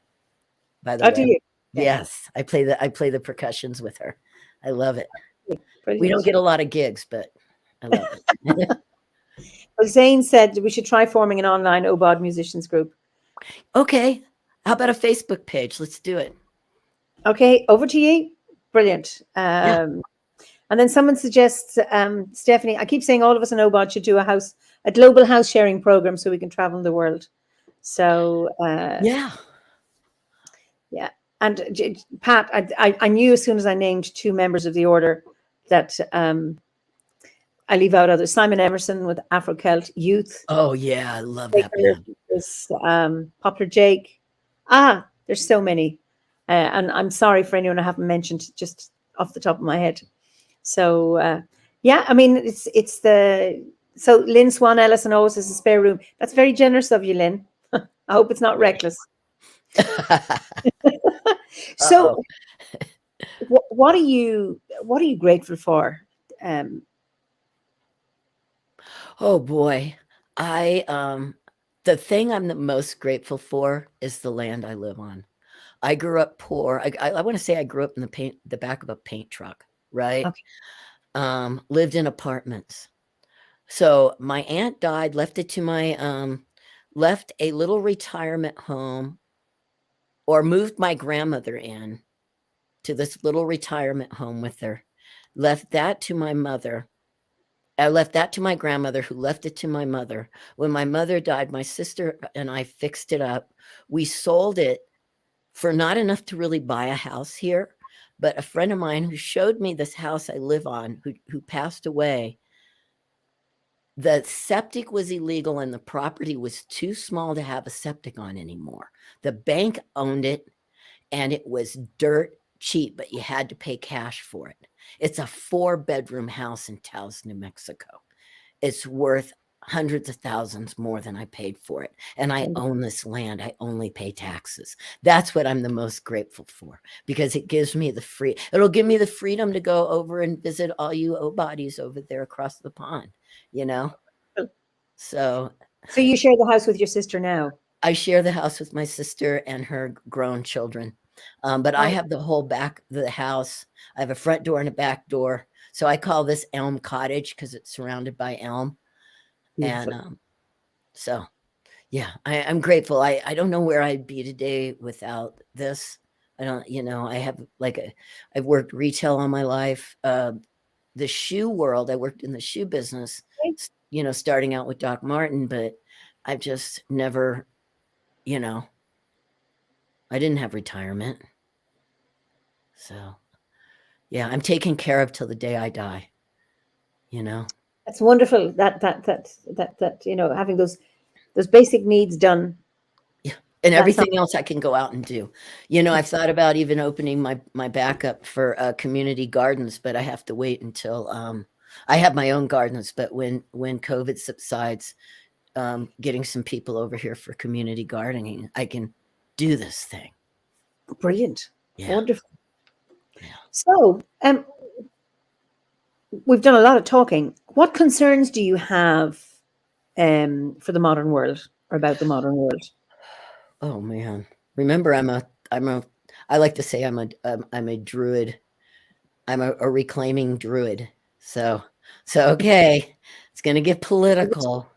by the way. Do you? Yes, I play the percussions with her. I love it. Brilliant. We don't get a lot of gigs, but I love it. Well, Zane said we should try forming an online OBOD musicians group. Okay. How about a Facebook page? Let's do it. Okay, over to you. Brilliant. And then someone suggests, Stephanie, I keep saying all of us in OBOD should do a global house sharing program so we can travel the world. So yeah. And Pat, I knew as soon as I named two members of the order that I leave out others. Simon Emerson with Afro Celt Youth. Oh yeah, I love that band. There's Poplar Jake. There's so many. And I'm sorry for anyone I haven't mentioned just off the top of my head. So I mean, so Lynn Swan Ellison always has a spare room. That's very generous of you, Lynn. I hope it's not reckless. Uh-oh. So, what are you grateful for? Oh boy. The thing I'm the most grateful for is the land I live on. I grew up poor. I want to say I grew up in the back of a paint truck, right? Okay. Lived in apartments. So my aunt died, left a little retirement home, or moved my grandmother in to this little retirement home with her. Left that to my mother. I left that to my grandmother, who left it to my mother. When my mother died, my sister and I fixed it up. We sold it for not enough to really buy a house here, but a friend of mine who showed me this house I live on, who passed away, the septic was illegal and the property was too small to have a septic on anymore. The bank owned it and it was dirt cheap, but you had to pay cash for it. It's a 4-bedroom house in Taos, New Mexico. It's worth hundreds of thousands more than I paid for it. And I own this land. I only pay taxes. That's what I'm the most grateful for, because it gives me it'll give me the freedom to go over and visit all you OBODs over there across the pond, you know? So you share the house with your sister now? I share the house with my sister and her grown children. But I have the whole back of the house. I have a front door and a back door. So I call this Elm Cottage because it's surrounded by elm. Beautiful. And so, yeah, I'm grateful. I don't know where I'd be today without this. I don't, I've worked retail all my life. The shoe world, I worked in the shoe business, starting out with Doc Martin, but I've just never, I didn't have retirement. So, yeah, I'm taken care of till the day I die, That's wonderful. That having those basic needs done. Yeah. And everything else I can go out and do. I've thought about even opening my backup for community gardens, but I have to wait until I have my own gardens. But when COVID subsides, getting some people over here for community gardening, I can do this thing. Brilliant. Yeah. Wonderful. Yeah. So, we've done a lot of talking. What concerns do you have for the modern world, or about the modern world? Oh man. Remember, I like to say I'm a druid. I'm a reclaiming druid. So okay, it's going to get political.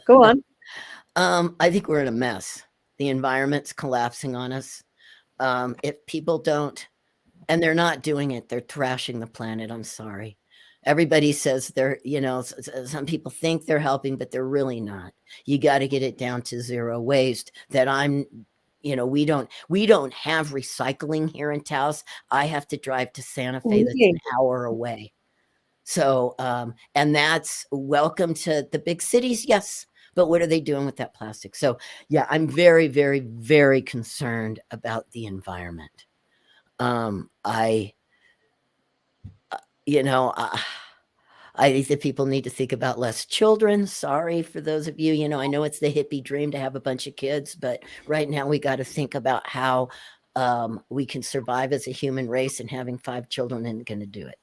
Go on. I think we're in a mess. The environment's collapsing on us. If people don't, and they're not doing it, they're trashing the planet. I'm sorry. Everybody says they're, some people think they're helping, but they're really not. You got to get it down to zero waste. We don't have recycling here in Taos. I have to drive to Santa Fe. That's an hour away. So, and that's welcome to the big cities. Yes. But what are they doing with that plastic? So yeah, I'm very, very, very concerned about the environment. I think that people need to think about less children. Sorry for those of you, I know it's the hippie dream to have a bunch of kids, but right now we got to think about how we can survive as a human race, and having 5 children isn't going to do it.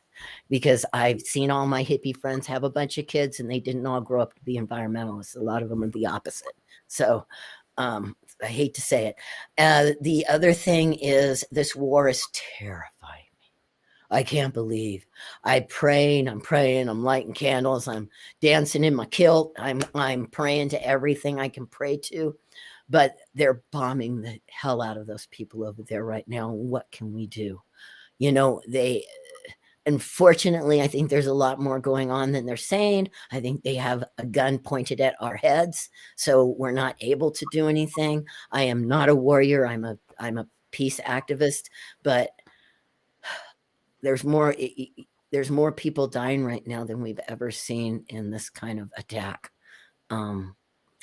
Because I've seen all my hippie friends have a bunch of kids and they didn't all grow up to be environmentalists. A lot of them are the opposite. So I hate to say it. The other thing is, this war is terrifying me. I can't believe. I'm praying, I'm lighting candles, I'm dancing in my kilt, I'm praying to everything I can pray to. But they're bombing the hell out of those people over there right now. What can we do? Unfortunately, I think there's a lot more going on than they're saying. I think they have a gun pointed at our heads, so we're not able to do anything. I am not a warrior. I'm a peace activist, but there's more people dying right now than we've ever seen in this kind of attack.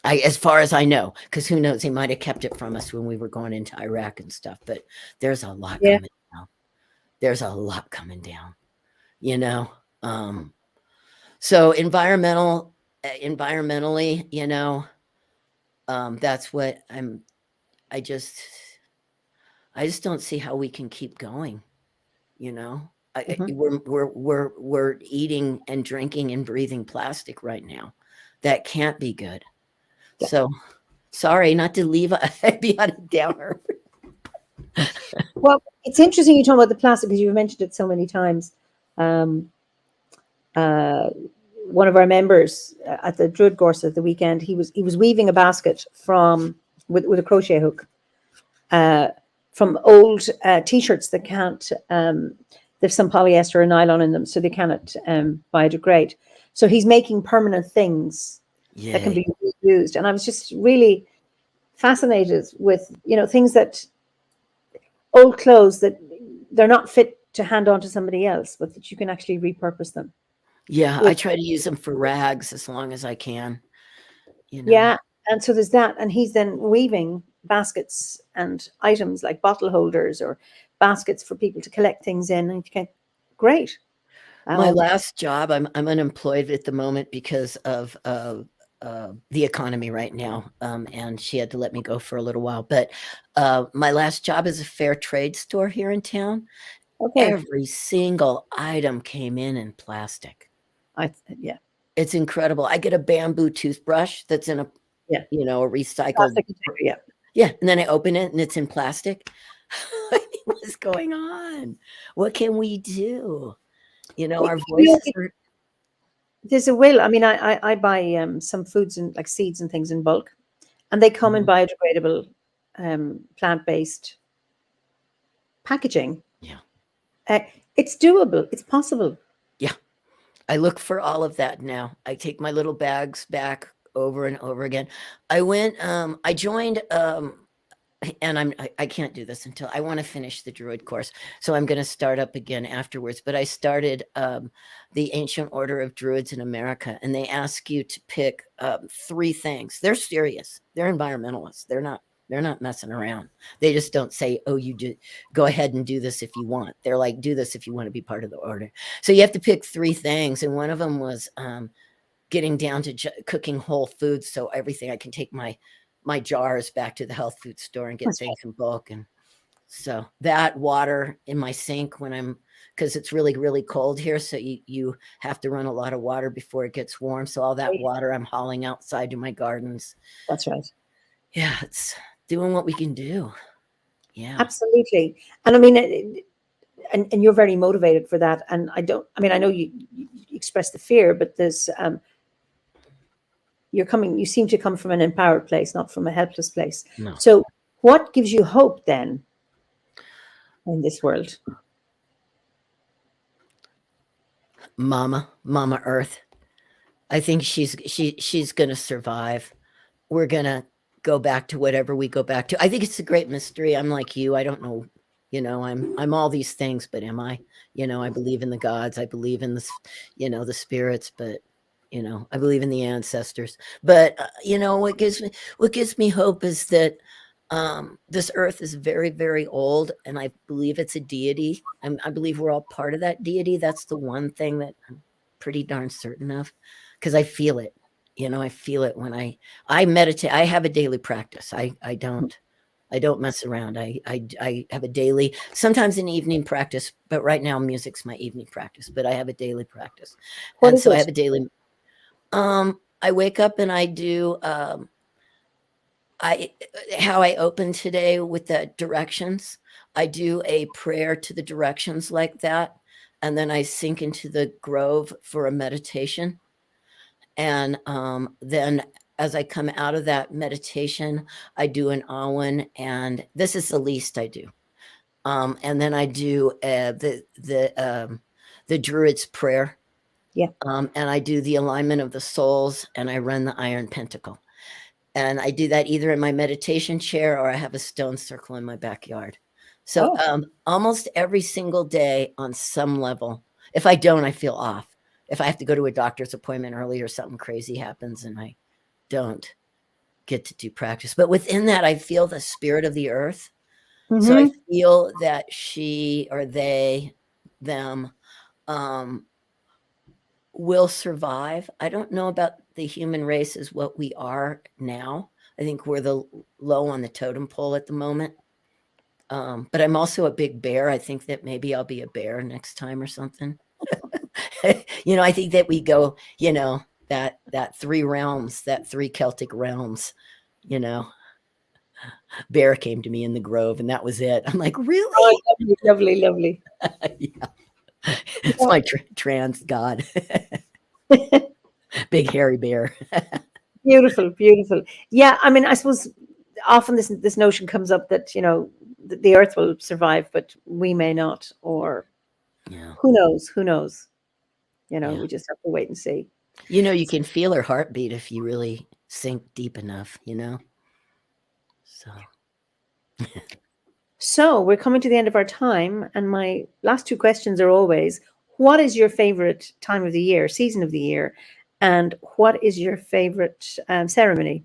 As far as I know, because who knows, they might have kept it from us when we were going into Iraq and stuff, but there's a lot coming down. There's a lot coming down. So environmentally, that's what I'm I just don't see how we can keep going. You know, Mhm. we're eating and drinking and breathing plastic right now. That can't be good. Yeah. So sorry, not to leave be on a downer. Well, it's interesting you talk about the plastic because you've mentioned it so many times. Um, one of our members at the Druid course at the weekend, he was weaving a basket from with a crochet hook from old t-shirts that can't. There's some polyester or nylon in them, so they cannot biodegrade. So he's making permanent things that can Yay. be used, and I was just really fascinated with things that old clothes that they're not fit to hand on to somebody else, but that you can actually repurpose them. Yeah, I With try to use them for rags as long as I can, you know. yeah, and so there's that, and he's then weaving baskets and items like bottle holders or baskets for people to collect things in. And you can, great. My Um, last job, I'm unemployed at the moment because of the economy right now, and she had to let me go for a little while. But my last job is a fair trade store here in town. okay, Every single item came in plastic. yeah, It's incredible. I get a bamboo toothbrush that's in a yeah, a recycled. plastic container, yeah. Yeah, and then I open it and it's in plastic. I mean, what's going on? What can we do? Our voices are. There's a will. I mean, I buy some foods and like seeds and things in bulk, and they come in Mhm. biodegradable, plant-based packaging. Yeah. Uh, it's doable. It's possible. Yeah. I look for all of that now. I take my little bags back over and over again. I joined, and I can't do this until I want to finish the Druid course. So I'm going to start up again afterwards. But I started the Ancient Order of Druids in America, and they ask you to pick 3 things. They're serious. They're environmentalists. They're not messing around. They just don't say, "Oh, you do go ahead and do this if you want." They're like, "Do this if you want to be part of the order." So you have to pick 3 things, and one of them was getting down to cooking whole foods, so everything I can take my jars back to the health food store and get That's things in bulk. And so that water in my sink because it's really, really cold here. So you have to run a lot of water before it gets warm. So all that right. water I'm hauling outside to my gardens. That's right. Yeah, it's doing what we can do. Yeah. Absolutely. And I mean, and you're very motivated for that. And I mean, I know you express the fear, but you seem to come from an empowered place, not from a helpless place. No. So what gives you hope then in this world? Mama Earth. I think she's gonna survive. We're gonna go back to whatever we go back to. I think it's a great mystery. I'm like you. I don't know. I'm all these things, but am I? I believe in the gods. I believe in the spirits, but I believe in the ancestors. But what gives me hope is that this earth is very, very old, and I believe it's a deity. I believe we're all part of that deity. That's the one thing that I'm pretty darn certain of, because I feel it. I feel it when I meditate. I have a daily practice. I don't mess around. I have a daily, sometimes an evening practice, but right now music's my evening practice. But I have a daily practice, What and is so I it? have a daily. I wake up and I do. I How I open today with the directions. I do a prayer to the directions like that, and then I sink into the grove for a meditation. And then as I come out of that meditation, I do an awen, and this is the least I do. And then I do the Druid's prayer, Yeah. and I do the alignment of the souls, and I run the Iron Pentacle. And I do that either in my meditation chair or I have a stone circle in my backyard. So Oh, almost every single day on some level. If I don't, I feel off. If I have to go to a doctor's appointment early or something crazy happens and I don't get to do practice. But within that, I feel the spirit of the earth. So I mm-hmm. feel that she or they, them, um, will survive. I don't know about the human race as what we are now, I think we're the low on the totem pole at the moment. But I'm also a big bear. I think that maybe I'll be a bear next time or something. I think that we go, that 3 realms, that 3 Celtic realms, bear came to me in the grove and that was it. I'm like, really? Oh, lovely, lovely. Yeah. It's my trans god. Big hairy bear. Beautiful, beautiful. Yeah, I mean, I suppose often this notion comes up that, the earth will survive, but we may not, or who knows? We just have to wait and see. You can feel her heartbeat if you really sink deep enough, So we're coming to the end of our time, and my last 2 questions are always, what is your favorite time of the year, season of the year, and what is your favorite ceremony,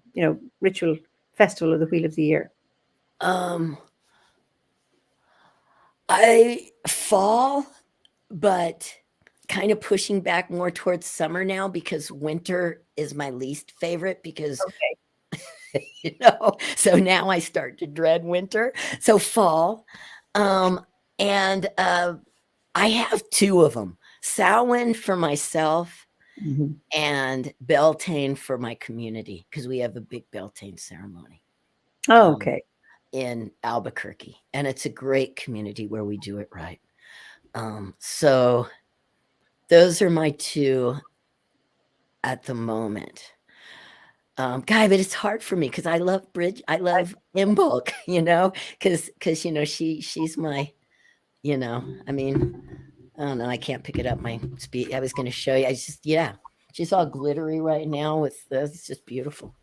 ritual, festival of the Wheel of the Year? I fall, but kind of pushing back more towards summer now because winter is my least favorite because so now I start to dread winter. So fall. And I have 2 of them. Samhain for myself and Beltane for my community because we have a big Beltane ceremony. Oh, okay. In Albuquerque, and it's a great community where we do it right. So those are my 2 at the moment. Guy, but it's hard for me because I love Imbolc, because she's my, I mean, I don't know, I can't pick it up my speed. I was going to show you. She's all glittery right now with this. It's just beautiful,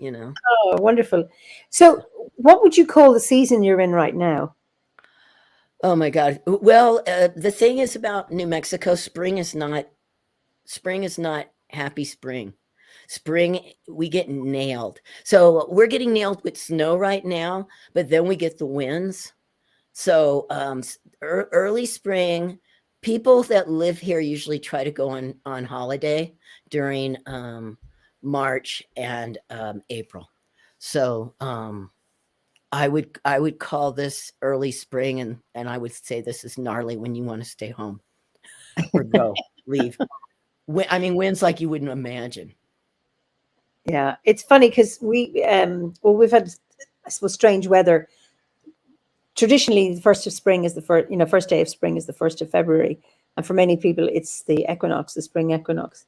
Oh, wonderful. So what would you call the season you're in right now? Oh my God. Well, the thing is about New Mexico, spring is not happy spring. Spring, we get nailed. So we're getting nailed with snow right now, but then we get the winds. So early spring, people that live here usually try to go on holiday during March and April. So I would call this early spring, and I would say this is gnarly when you want to stay home or go leave. I mean, winds like you wouldn't imagine. Yeah, it's funny because we've had, I suppose, strange weather. Traditionally, the first of spring is the first day of spring is the 1st of February, and for many people, it's the equinox, the spring equinox.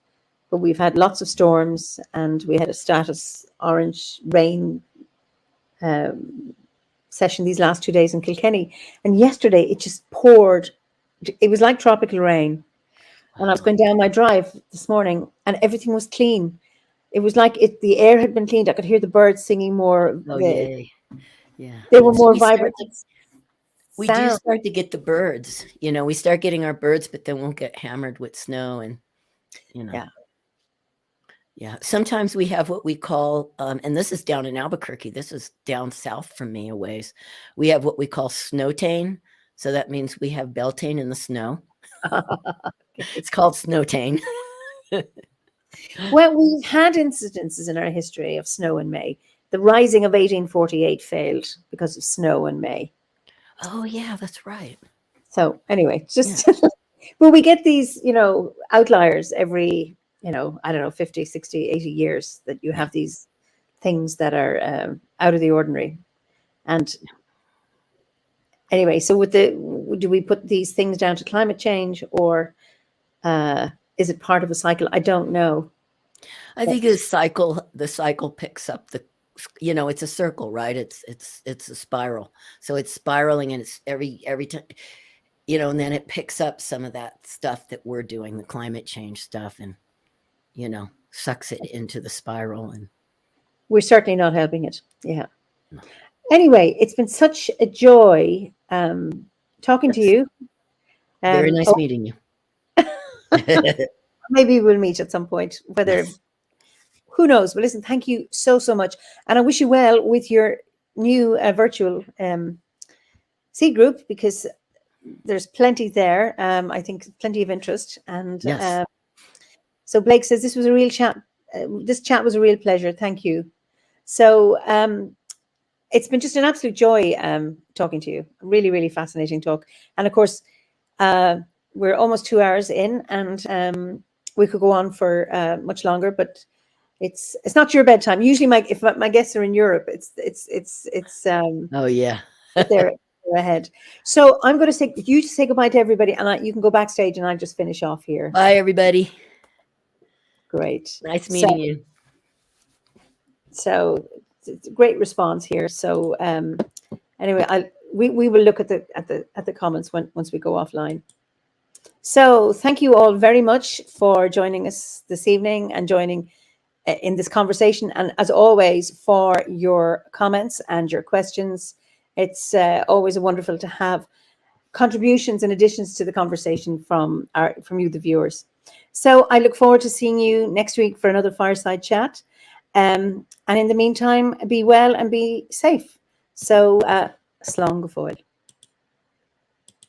But we've had lots of storms, and we had a status orange rain session these last 2 days in Kilkenny, and yesterday it just poured. It was like tropical rain, and I was going down my drive this morning, and everything was clean. It was like the air had been cleaned. I could hear the birds singing more. Oh, yay. Yeah. They were more vibrant. We do start to get the birds. We start getting our birds, but then we'll get hammered with snow and, Yeah. Yeah. Sometimes we have what we call, and this is down in Albuquerque. This is down south from me a ways. We have what we call snowtane. So that means we have Beltane in the snow. It's called snowtane. Well, we've had incidences in our history of snow in May. The Rising of 1848 failed because of snow in May. Oh, yeah, that's right. So anyway, well, we get these, outliers every, I don't know, 50, 60, 80 years that you have these things that are out of the ordinary. And anyway, so do we put these things down to climate change, or is it part of a cycle? I don't know. I think the cycle picks up it's a circle, right? It's a spiral. So it's spiraling, and it's every time, and then it picks up some of that stuff that we're doing, the climate change stuff, and, sucks it into the spiral. And we're certainly not helping it. Yeah. No. Anyway, it's been such a joy talking to you. Very nice meeting you. Maybe we'll meet at some point, who knows? But listen, thank you so much. And I wish you well with your new virtual seed group, because there's plenty there. I think plenty of interest. And so Blake says this was a real chat. This chat was a real pleasure. Thank you. So it's been just an absolute joy talking to you. Really, really fascinating talk. And of course, we're almost 2 hours in, and we could go on for much longer, but it's not your bedtime. Usually, if my guests are in Europe, it's Oh yeah. they're ahead. So I'm going to say goodbye to everybody, and you can go backstage, and I'll just finish off here. Bye, everybody. Great. Nice meeting you. So it's a great response here. So anyway, we will look at the comments once we go offline. So thank you all very much for joining us this evening and joining in this conversation, and as always, for your comments and your questions. It's always wonderful to have contributions and additions to the conversation from you, the viewers. So I look forward to seeing you next week for another Fireside Chat. And in the meantime, be well and be safe. So, slán go fóill.